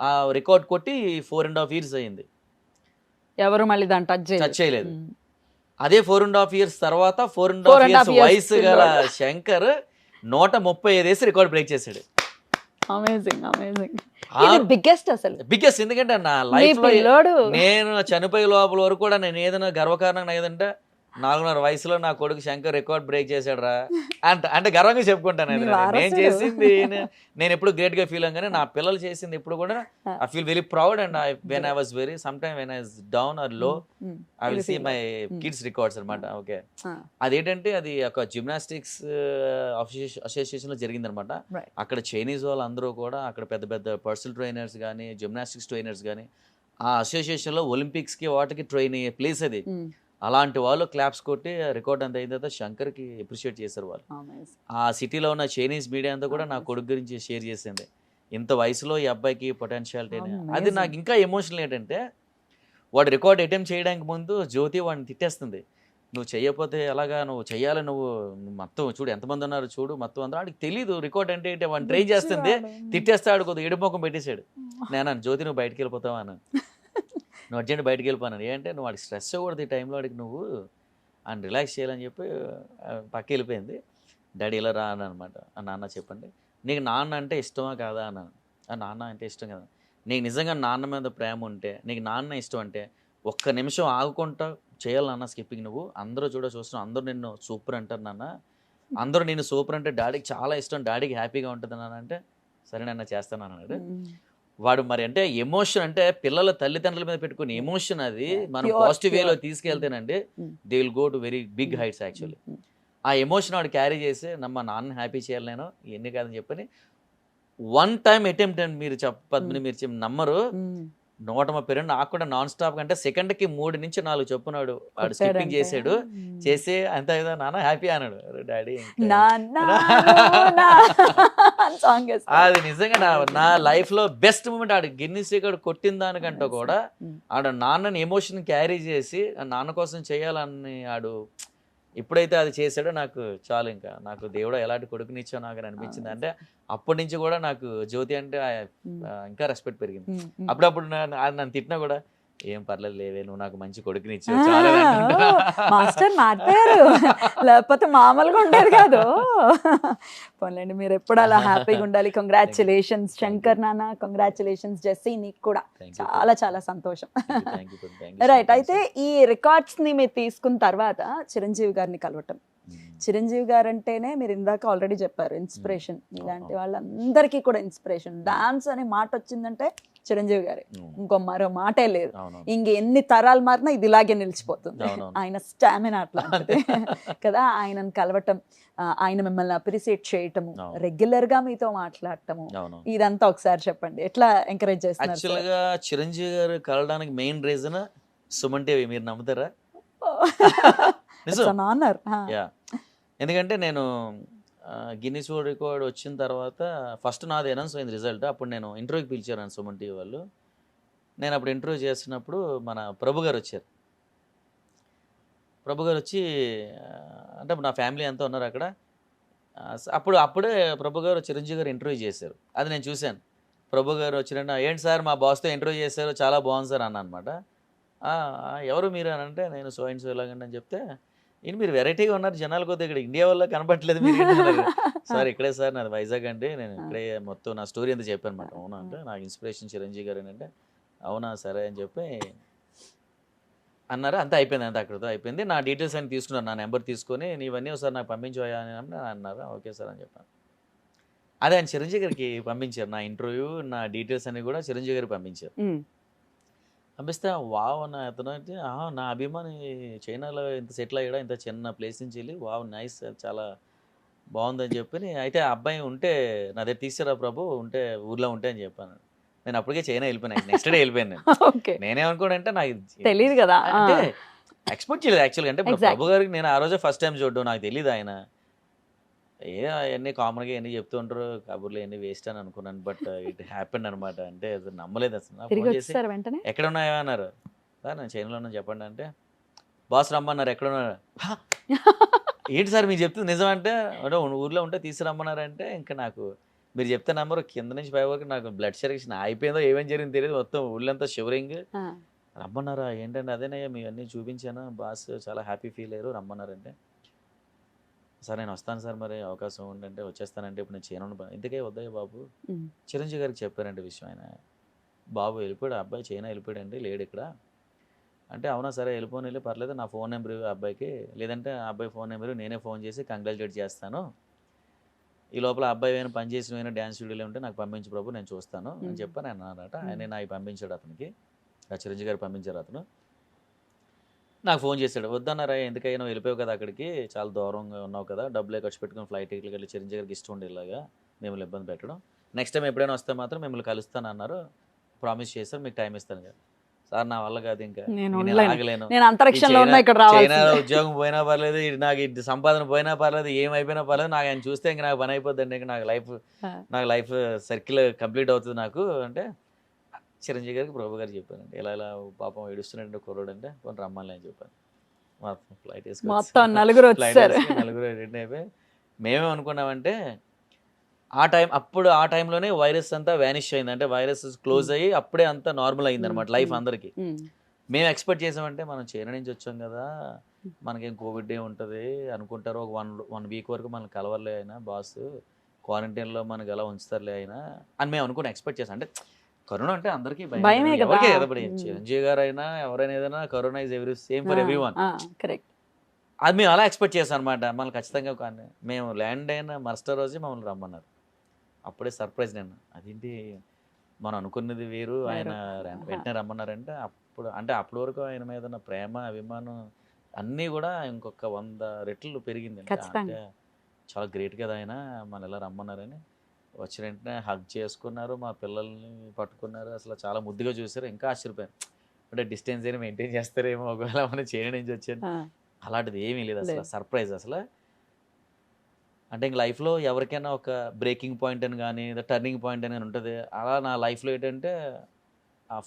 ఆ రికార్డ్ కొట్టి 4.5 years అయింది, ఎవరు మళ్ళీ దాన్ని టచ్ చేయలేదు. అదే 4.5 years తర్వాత 4.5 years వయసు గల శంకర్ 135 వేసి రికార్డ్ బ్రేక్ చేశాడు. Amazing amazing. ఇది బిగ్గెస్ట్ అసలు బిగ్గెస్ట్. ఎందుకంటే నా లైఫ్ లో నేను చనిపోయే లోపల వరకు కూడా నేను ఏదైనా గర్వకారణంగా ఏదంటే 4.5 వయసులో నా కొడుకు శంకర్ రికార్డ్ బ్రేక్ చేశాడు రా అంటే గర్వంగా చెప్పుకుంటాను. నేను చేసింది నేను ఎప్పుడు గ్రేట్ గా ఫీల్ అయ్యాను, నా పిల్లలు చేసింది ఎప్పుడు కూడా I feel very proud. And when I was very some time when I was down or low I will see my kids records అనమాట. ఓకే, అదేంటంటే అది ఒక జిమ్నాస్టిక్స్ అసోసియేషన్ లో జరిగింది అనమాట. అక్కడ చైనీస్ వాళ్ళు అందరూ కూడా అక్కడ పెద్ద పెద్ద పర్సనల్ ట్రైనర్స్ కానీ జిమ్నాస్టిక్స్ ట్రైనర్స్ కానీ ఆ అసోసియేషన్ లో ఒలింపిక్స్ కి వాటికి ట్రైన్ అయ్యే ప్లేస్ అది. అలాంటి వాళ్ళు క్లాప్స్ కొట్టి రికార్డ్ అంత అయిన తర్వాత శంకర్కి అప్రిషియేట్ చేశారు వాళ్ళు. ఆ సిటీలో ఉన్న చైనీస్ మీడియా అంతా కూడా నా కొడుకు గురించి షేర్ చేసింది, ఇంత వయసులో ఈ అబ్బాయికి పొటెన్షియాలిటీ అని. అది నాకు ఇంకా ఎమోషనల్ ఏంటంటే వాడు రికార్డ్ అటెంప్ట్ చేయడానికి ముందు జ్యోతి వాడిని తిట్టేస్తుంది, నువ్వు చేయకపోతే ఎలాగా, నువ్వు చెయ్యాలి, నువ్వు మొత్తం చూడు ఎంతమంది ఉన్నారు చూడు మొత్తం అందరూ. వాడికి తెలీదు రికార్డ్ అంటే ఏంటి, వాడిని ట్రై చేస్తుంది, తిట్టేస్తాడు, కొద్దిగా ఏడుమొఖం పెట్టేశాడు. నేను జ్యోతి నువ్వు బయటకు వెళ్ళిపోతావా అని, నువ్వు అర్జెంట్ బయటకు వెళ్ళిపోయాను. ఏంటంటే నువ్వు వాడికి స్ట్రెస్ అవ్వకూడదు ఈ టైంలో, వాడికి నువ్వు ఆయన రిలాక్స్ చేయాలని చెప్పి పక్క వెళ్ళిపోయింది. డాడీ ఇలా రా అని అనమాట. నాన్న చెప్పండి, నీకు నాన్న అంటే ఇష్టమా కాదా అన్నాను. నాన్న అంటే ఇష్టం కదా, నీకు నిజంగా నాన్న మీద ప్రేమ ఉంటే, నీకు నాన్న ఇష్టం అంటే 1 నిమిషం ఆగుకుంటా చేయాలి నాన్న స్కిప్పింగ్. నువ్వు అందరూ చూస్తున్నావు, అందరూ నిన్ను సూపర్ అంటారు నాన్న, అందరూ నిన్ను సూపర్ అంటే డాడీకి చాలా ఇష్టం, డాడీకి హ్యాపీగా ఉంటుంది నాన్న అంటే సరే నాన్న చేస్తాను అన్నాడు. వాడు మరి అంటే ఎమోషన్ అంటే పిల్లల తల్లిదండ్రుల మీద పెట్టుకునే ఎమోషన్, అది మనం పాజిటివ్ వేలో తీసుకెళ్తేనండి they will go to very big heights actually. ఆ ఎమోషన్ వాడు క్యారీ చేసి మా నాన్న హ్యాపీ చేయాలి నేను ఇవన్నీ కాదని చెప్పని 1 time అటెంప్ట్ అని మీరు మీరు నమ్మరు, 132 నాకు కూడా నాన్ స్టాప్ అంటే సెకండ్కి 3 నుంచి 4 చొప్పునాడు వాడు స్కిప్పింగ్ చేసాడు. చేసి అంత కదా నాన్న హ్యాపీ అన్నాడు. డాడీ అది నిజంగా నా లైఫ్ లో బెస్ట్ మూమెంట్. ఆడు గిన్నిస్ రికార్డ్ కొట్టిన దానికంటే కూడా ఆడు నాన్నని ఎమోషన్ క్యారీ చేసి నాన్న కోసం చేయాలని ఆడు ఎప్పుడైతే అది చేశాడో నాకు చాలు, ఇంకా నాకు దేవుడు ఎలాంటి కొడుకునిచ్చో నాకు అనిపించింది. అంటే అప్పటి నుంచి కూడా నాకు జ్యోతి అంటే ఇంకా రెస్పెక్ట్ పెరిగింది. అప్పుడప్పుడు నన్ను తిట్టినా కూడా ఏం పర్లేదు లేవే, నువ్వు నాకు మంచి కొడుకునిచ్చావు చాలా. మాస్టర్ మాట్లాడారు, లేకపోతే మామూలుగా ఉండేది కాదు. పోన్లేండి, మీరు ఎప్పుడు అలా హ్యాపీగా ఉండాలి. కంగ్రాచులేషన్స్ శంకర్ నాన్న, కంగ్రాచులేషన్స్ జెస్సీ, నీకు కూడా చాలా చాలా సంతోషం. రైట్, అయితే ఈ రికార్డ్స్ ని మీరు తీసుకున్న తర్వాత చిరంజీవి గారిని కలవటం, చిరంజీవి గారు అంటేనే మీరు ఇందాక ఆల్రెడీ చెప్పారు ఇన్స్పిరేషన్, ఇలాంటి వాళ్ళందరికీ కూడా ఇన్స్పిరేషన్. డాన్స్ అనే మాట వచ్చిందంటే చిరంజీవి గారే, ఇంకో మరో మాటే లేదు. ఇంక ఎన్ని తరాలు మారినా ఇది ఇలాగే నిలిచిపోతుంది. ఆయన స్టామినా అట్లాంటిది కదా. ఆయనను కలవటం, ఆయన మిమ్మల్ని అప్రిసియేట్ చేయటము, రెగ్యులర్ గా మీతో మాట్లాడటము, ఇదంతా ఒకసారి చెప్పండి, ఎట్లా ఎంకరేజ్ చేస్తున్నారు? యాక్చువల్గా చిరంజీవి గారు కలవడానికి మెయిన్ రీజన్ సుమన్ టీవీ, మీరు నమ్ముతారా? ఎందుకంటే నేను గిన్నిస్ వరల్డ్ రికార్డ్ వచ్చిన తర్వాత ఫస్ట్ నాది అనౌన్స్ అయింది రిజల్ట్. అప్పుడు నేను ఇంటర్వ్యూకి పిలిచాను సుమన్ టీవీ వాళ్ళు. నేను అప్పుడు ఇంటర్వ్యూ చేస్తున్నప్పుడు మన ప్రభు గారు వచ్చారు. ప్రభు గారు వచ్చి అంటే నా ఫ్యామిలీ అంతా ఉన్నారు అక్కడ. అప్పుడే ప్రభు గారు చిరంజీవి గారు ఇంటర్వ్యూ చేశారు. అది నేను చూశాను. ప్రభు గారు వచ్చిన ఏంటి సార్ మా బాస్తో ఇంటర్వ్యూ చేశారు, చాలా బాగుంది సార్ అన్న అనమాట. ఎవరు మీరు అని అంటే నేను సో అండ్ సో ఇలాగండి అని చెప్తే, ఏంటి మీరు వెరైటీగా ఉన్నారు, జనాలు కొద్దిగా ఇక్కడ ఇండియా వల్ల కనపట్లేదు మీరు. సార్ ఇక్కడే సార్, నాది వైజాగ్ అండి, నేను ఇక్కడే మొత్తం నా స్టోరీ అంతా చెప్పాను అనమాట. అవునా అంటే నాకు ఇన్స్పిరేషన్ చిరంజీవి గారు అంటే అవునా సరే అని చెప్పి అన్నారు. అంతా అయిపోయింది, అంతా అక్కడితో అయిపోయింది. నా డీటెయిల్స్ అని తీసుకున్నారు, నా నెంబర్ తీసుకొని నీవన్నీ ఒకసారి నాకు పంపించోయా అని అన్నారు. ఓకే సార్ అని చెప్పాను. అదే ఆయన చిరంజీవి గారికి పంపించారు, నా ఇంటర్వ్యూ నా డీటెయిల్స్ అన్ని కూడా చిరంజీవి గారికి పంపించారు. పంపిస్తే వావ్ అన్న అతను అంటే నా అభిమాని చైనాలో ఇంత సెటిల్ అయ్యాడా, ఇంత చిన్న ప్లేస్ నుంచి వెళ్ళి, వావ్ నైస్ చాలా బాగుందని చెప్పి, అయితే ఆ అబ్బాయి ఉంటే నా దగ్గర తీసుకురా ప్రభు, ఉంటే ఊర్లో ఉంటే అని చెప్పాను. నేను అప్పటికే చైనా వెళ్ళిపోయాను, నెక్స్ట్ డే వెళ్ళిపోయాను నేను. ఓకే, నేనేమనుకోనంటే నాకు తెలియదు కదా. అంటే ఎక్స్పెక్ట్ చేయలేదు యాక్చువల్గా. అంటే ఇప్పుడు Exactly. ప్రభు గారికి నేను ఆ రోజే ఫస్ట్ టైం చూడడం, నాకు తెలియదు ఆయన అవన్నీ కామన్గా ఎన్ని చెప్తూ ఉంటారు కబుర్లు, ఎన్ని వేస్ట్ అని అనుకున్నాను. బట్ ఇట్ హ్యాపెండ్ అనమాట. అంటే అది నమ్మలేదు అసలు. నాకు తిరిగి ఫోన్ చేసి వచ్చేసారు వెంటనే. ఎక్కడ ఉన్నాయో అన్నారు. సార్ నేను చైనాలో ఉన్నా చెప్పండి అంటే, బాస్ రమ్మన్నారు, ఎక్కడ ఉన్నారు? "హా, ఏంటి సార్ మీరు చెప్తుంది నిజమంటే, అంటే ఊర్లో ఉంటే తీసుకురమ్మన్నారంటే, ఇంకా నాకు మీరు చెప్తే నెంబర్ కింద నుంచి పై వరకు నాకు బ్లడ్ సర్క్యులేషన్ అయిపోయిందో ఏమేం జరిగింది తెలియదు, మొత్తం ఊళ్ళంతా షివరింగ్. ఆ, రమ్మన్నారా ఏంటంటే, అదేనయ్యా మీ అన్నీ చూపించాను, బాస్ చాలా హ్యాపీ ఫీల్ అయ్యారు, రమ్మన్నారంటే, సార్ నేను వస్తాను సార్, మరి అవకాశం ఉందంటే వచ్చేస్తానంటే, ఇప్పుడు నేను చేయను ఇందుకే వద్దయ్య బాబు. ఉమ్, చిరంజీవి గారికి చెప్పారంటే విషయం, ఆయన బాబు వెళ్ళిపోయాడు, అబ్బాయి చైనా వెళ్ళిపోయాడండి, లేడు ఇక్కడ అంటే, అవునా సరే వెళ్ళిపోని పర్లేదు, నా ఫోన్ నెంబర్ అబ్బాయికి, లేదంటే ఆ అబ్బాయి ఫోన్ నెంబర్ నేనే ఫోన్ చేసి కంగ్రాచులేట్ చేస్తాను, ఈ లోపల అబ్బాయి ఏమైనా పని చేసిన ఏమైనా డ్యాన్స్ స్టూడియోలో ఉంటే నాకు పంపించు ప్రభు, నేను చూస్తాను అని చెప్పాను ఆయన అన్నమాట. ఆయన నాకు పంపించాడు, అతనికి ఆ చిరంజీవి గారు పంపించారు. అతను నాకు ఫోన్ చేశాడు, వద్దన్నారా ఎందుకైనా వెళ్ళిపోయావు కదా అక్కడికి, చాలా దూరంగా ఉన్నావు కదా, డబ్బులే ఖర్చు పెట్టుకుని ఫ్లైట్ టికెట్లు వెళ్ళి, చిరంజీవి గారికి ఇష్టం ఉండేలాగా మిమ్మల్ని ఇబ్బంది పెట్టడం, నెక్స్ట్ టైం ఎప్పుడైనా వస్తే మాత్రం మిమ్మల్ని కలుస్తాను అన్నారు, ప్రామిస్ చేశారు, మీకు టైం ఇస్తాను కదా. సార్ నా వల్ల కాదు, ఇంకా నేను నేను ఉండలేను. ఆగలేను, నేను అంతరిక్షంలో ఉన్నా, ఇక్కడ చైనాలో రావాలి. ఉద్యోగం పోయినా పర్లేదు, నాకు ఇది సంపాదన పోయినా పర్లేదు, ఏమైపోయినా పర్లేదు, నాకు ఆయన చూస్తే ఇంకా నాకు పని అయిపోద్దండి, ఇంకా నాకు లైఫ్ సర్కిల్ కంప్లీట్ అవుతుంది నాకు అంటే, చిరంజీవి గారికి ప్రభు గారు చెప్పానండి, ఇలా పాపం ఏడుస్తున్నాడు కుర్రోడు అంటే, కొన్ని రమ్మాలి అని చెప్పాను. మొత్తం ఫ్లైట్ మొత్తం నలుగురు వచ్చారు. నలుగురు రెడీ అయిపోయి, మేమే అనుకున్నామంటే ఆ టైంలోనే వైరస్ అంతా వ్యానిష్ అయింది, అంటే వైరస్ క్లోజ్ అయ్యి అప్పుడే అంతా నార్మల్ అయింది అనమాట లైఫ్ అందరికి. ఉమ్, మేము ఎక్స్పెక్ట్ చేసామంటే, మనం చైనా నుంచి వచ్చాం కదా, మనకేం కోవిడ్ ఏ ఉంటుంది అనుకుంటారు, ఒక వన్ వీక్ వరకు మనం కలవర్లే అయినా బాస్, క్వారంటైన్లో మనకు ఎలా ఉంచుతారులే అయినా అని మేము అనుకుని ఎక్స్పెక్ట్ చేసాం. అంటే కరోనా అంటే అందరికీ భయమే కదా. ఎవరికే కదా, చిరంజీవి గారు అయినా ఎవరైనా ఏదైనా, corona is same for every one. Correct. అది మేము అలా ఎక్స్పెక్ట్ చేసాం అనమాట. మనల్ని ఖచ్చితంగా కానీ మేము ల్యాండ్ అయిన మరుసటి రోజే మమ్మల్ని రమ్మన్నారు. అప్పుడే సర్ప్రైజ్ నేను, అదేంటి మనం అనుకున్నది వేరు, ఆయన వెంటనే రమ్మన్నారంటే, అప్పటి వరకు ఆయన మీద ఉన్న ప్రేమ అభిమానం అన్నీ కూడా ఇంకొక 100 రెట్లు పెరిగింది. అంటే చాలా గ్రేట్ కదా ఆయన, మన ఇలా రమ్మన్నారని. వచ్చిన వెంటనే హగ్ చేసుకున్నారు, మా పిల్లల్ని పట్టుకున్నారు, అసలు చాలా ముద్దుగా చూసారు. ఇంకా ఆశ్చర్యపోయాను, అంటే డిస్టెన్స్ అయినా మెయింటైన్ చేస్తారేమో ఒకవేళ మనం చైనా నుంచి వచ్చాను, అలాంటిది ఏమీ లేదు అసలు. సర్ప్రైజ్ అసలు. అంటే ఇంక లైఫ్లో ఎవరికైనా ఒక బ్రేకింగ్ పాయింట్ అని కానీ టర్నింగ్ పాయింట్ అని ఉంటుంది, అలా నా లైఫ్లో ఏంటంటే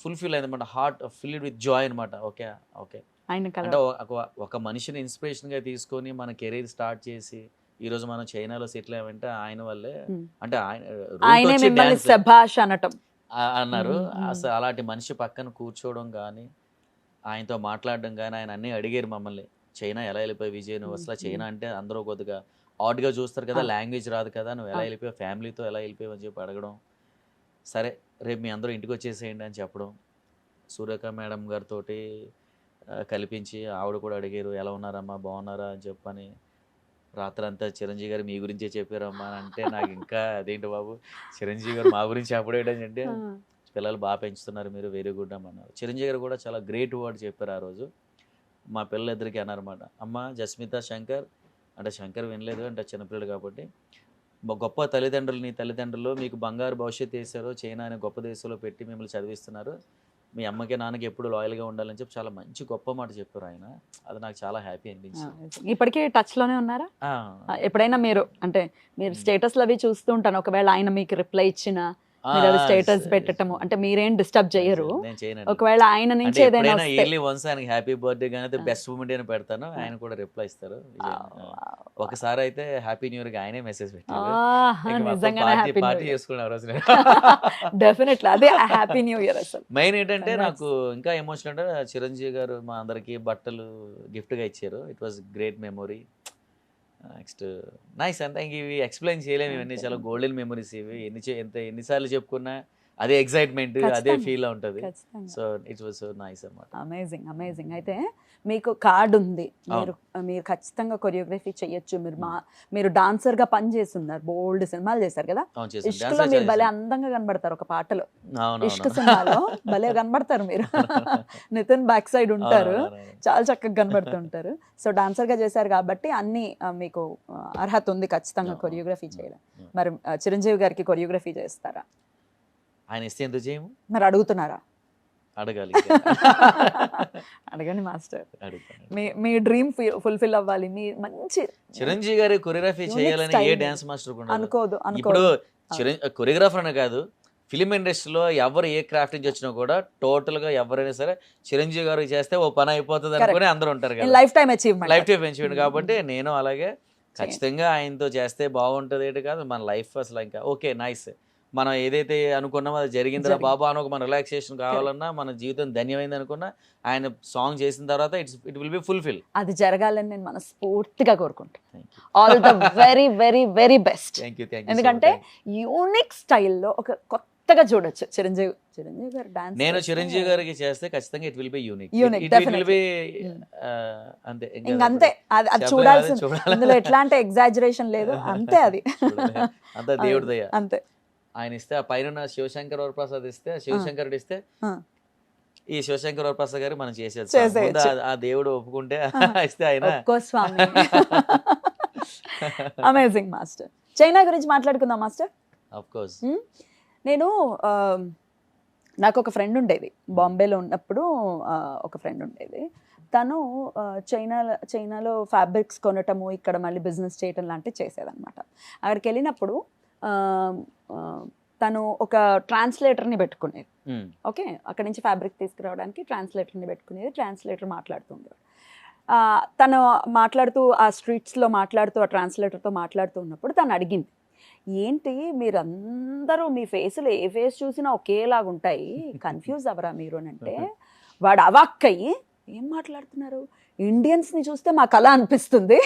ఫుల్ఫిల్ అయింది అనమాట, హార్ట్ ఫిల్డ్ విత్ జాయ్ అనమాట. ఓకే అంటే ఒక మనిషిని ఇన్స్పిరేషన్గా తీసుకొని మన కెరీర్ స్టార్ట్ చేసి ఈరోజు మనం చైనాలో సెటిల్ అయ్యామంటే ఆయన వల్లే. అంటే ఆయన శభాష్ అనటం అన్నారు. అసలు అలాంటి మనిషి పక్కన కూర్చోవడం కానీ, ఆయనతో మాట్లాడడం కానీ, ఆయన అన్నీ అడిగారు మమ్మల్ని, చైనా ఎలా వెళ్ళిపోయి విజయ్ నువ్వు, అసలు చైనా అంటే అందరూ కొద్దిగా ఆడ్గా చూస్తారు కదా, లాంగ్వేజ్ రాదు కదా, నువ్వు ఎలా వెళ్ళిపోయావు, ఫ్యామిలీతో ఎలా వెళ్ళిపోయావు అని చెప్పి అడగడం. సరే రేపు మీ అందరూ ఇంటికి వచ్చేసేయండి అని చెప్పడం. సూర్యక మేడం గారితో కల్పించి ఆవిడ కూడా అడిగారు, ఎలా ఉన్నారమ్మా బాగున్నారా అని చెప్పని. రాత్రి అంతా చిరంజీవి గారు మీ గురించే చెప్పారమ్మా అంటే, నాకు ఇంకా అదేంటి బాబు చిరంజీవి గారు మా గురించి చెప్పడేంటంటే, పిల్లలు బాగా పెంచుతున్నారు మీరు, వెరీ గుడ్ అన్నారు. చిరంజీవి గారు కూడా చాలా గ్రేట్ వర్డ్ చెప్పారు ఆ రోజు. మా పిల్లలిద్దరికి అన్నారన్నమాట, అమ్మ జస్మిత శంకర్ అంటే, శంకర్ వినలేదు అంటే చిన్నపిల్లలు కాబట్టి, గొప్ప తల్లిదండ్రులు, నీ తల్లిదండ్రులు మీకు బంగారు భవిష్యత్తు వేశారు, చైనా అనే గొప్ప దేశంలో పెట్టి మిమ్మల్ని చదివిస్తున్నారు, మీ అమ్మకి నాన్నకి ఎప్పుడు లాయల్గా ఉండాలని చెప్పి చాలా మంచి గొప్ప మాట చెప్పారు ఆయన. అది నాకు చాలా హ్యాపీ అనిపించింది. ఇప్పటికీ టచ్లోనే ఉన్నారా? ఎప్పుడైనా మీరు అంటే మీరు స్టేటస్లు అవి చూస్తూ ఉంటాను, ఒకవేళ ఆయన మీకు రిప్లై ఇచ్చినా స్టేటస్ పెట్టటము అంటే మీరేం డిస్టర్బ్ చేయరు? ఒకవేళ ఆయన నుంచి ఏదైనా ఇయర్లీ వన్స్ ఆయనకి హ్యాపీ బర్త్డే కానీ బెస్ట్ మూమెంట్ అని పెడతాను, ఆయన కూడా రిప్లై ఇస్తారు. ఒకసారి అయితే హ్యాపీ న్యూ ఇయర్ కి ఆయనే మెసేజ్ పెట్టారు, పార్టీ చేసుకున్నారు రోజు. డెఫినెట్లీ అదే హ్యాపీ న్యూ ఇయర్. అసలు మెయిన్ ఏంటంటే నాకు ఇంకా ఎమోషనల్ అంటే, చిరంజీవి గారు మా అందరికి బట్టలు గిఫ్ట్ గా ఇచ్చారు. It was great memory. Next nice. అంతా ఇంక ఇవి ఎక్స్ప్లెయిన్ చేయలేము, ఇవన్నీ చాలా గోల్డెన్ మెమరీస్. ఇవి ఎన్నిసార్లు చెప్పుకున్నా అదే ఎక్సైట్మెంట్, అదే ఫీల్ ఉంటుంది. So it was so nice అన్నమాట. అమేజింగ్. అయితే మీకు కార్డు ఉంది, మీరు ఖచ్చితంగా కొరియోగ్రఫీ చేయొచ్చు, మీరు డాన్సర్ గా పని చేస్తున్నారు, బోల్డ్ సినిమాలు చేశారు కదా, ఇష్కలో మీరు భలే అందంగా కనబడతారు ఒక పాటలో, ఇష్క సినిమాలో భలే కనబడతారు మీరు. నితిన్ బ్యాక్ సైడ్ ఉంటారు, చాలా చక్కగా కనబడుతుంటారు. సో డాన్సర్ గా చేశారు కాబట్టి అన్ని మీకు అర్హత ఉంది ఖచ్చితంగా కొరియోగ్రఫీ చేయడం. మరి చిరంజీవి గారికి కొరియోగ్రఫీ చేస్తారా? ఆయన ఇస్తే ఎందుకు చేయము? మరి అడుగుతున్నారా? అడగాలి. అడగండి మాస్టర్, మీ డ్రీమ్ ఫుల్ఫిల్ అవ్వాలి. మీ మంచి చిరంజీవి గారి కొరియోగ్రఫీ చేయాలని ఏ డాన్స్ మాస్టర్ అనుకోదు. ఇప్పుడు కొరియోగ్రాఫర్ అనే కాదు, ఫిలిం ఇండస్ట్రీలో ఎవరు ఏ క్రాఫ్ట్ నుంచి వచ్చినా కూడా టోటల్ గా ఎవరైనా సరే చిరంజీవి గారికి చేస్తే ఓ పని అయిపోతుంది అనుకుని అందరూ ఉంటారు కదా, లైఫ్ టైం అచీవ్మెంట్. కాబట్టి నేను అలాగే ఖచ్చితంగా ఆయనతో చేస్తే బాగుంటది ఏంటి కాదు, మన లైఫ్ అసలు ఇంకా ఓకే నైస్, మనం ఏదైతే అనుకున్నామో అది జరిగిందిరా బాబా అని ఒక మన రిలాక్సేషన్ కావాలన్నా, మన జీవితం ధన్యమైంది అనుకున్నా, ఆయన సాంగ్ చేసిన తర్వాత ఇట్ విల్ బి ఫుల్ఫిల్. అది జరగాలని నేను మనస్ఫూర్తిగా కోరుకుంటాను. All the very very very best. ఎందుకంటే యూనిక్ స్టైల్లో ఒక కొత్తగా చూడొచ్చు చిరంజీవి గారు డాన్స్. నేను చిరంజీవి గారికి చేస్తే ఖచ్చితంగా ఇట్ విల్ బి యూనిక్. అంతే, ఇంకంతే, అది చూడాల్సింది. ఇందులో ఎట్లాంటి ఎగ్జాజరేషన్ లేదు, అంతే, అది అంత దేవుడి దయ. అంతే. ఆయన ఇస్తే ఆ పైన శివశంకర్ వరప్రసాద్ ఇస్తే, శివశంకరుడు ఇస్తే ఈ శివశంకర్ వరప్రసాద్ గారు మనం చేసేది, ఆ దేవుడు ఒప్పుకుంటే ఇస్తే ఆయన. స్వామి అమేజింగ్ మాస్టర్. చైనా గురించి మాట్లాడుకుందాం మాస్టర్. Of course. నేను నాకు ఒక ఫ్రెండ్ ఉండేది, బాంబేలో ఉన్నప్పుడు ఒక ఫ్రెండ్ ఉండేది. తను చైనాలో ఫ్యాబ్రిక్స్ కొనటము, ఇక్కడ మళ్ళీ బిజినెస్ చేయటం లాంటివి చేసేదన్నమాట. అక్కడికి వెళ్ళినప్పుడు తను ఒక ట్రాన్స్లేటర్ని పెట్టుకునేది. ఓకే, అక్కడి నుంచి ఫ్యాబ్రిక్ తీసుకురావడానికి ట్రాన్స్లేటర్ని పెట్టుకునేది. ట్రాన్స్లేటర్ మాట్లాడుతుండేవాడు. తను మాట్లాడుతూ ఆ స్ట్రీట్స్లో మాట్లాడుతూ ఆ ట్రాన్స్లేటర్తో మాట్లాడుతూ ఉన్నప్పుడు తను అడిగింది, ఏంటి మీరందరూ మీ ఫేసులు ఏ ఫేస్ చూసినా ఒకేలాగా ఉంటాయి, కన్ఫ్యూజ్ అవ్వరా మీరు అని అంటే, వాడు అవాక్కయ్యి ఏం మాట్లాడుతున్నారు, ఇండియన్స్ ని చూస్తే మాకు అలా అనిపిస్తుంది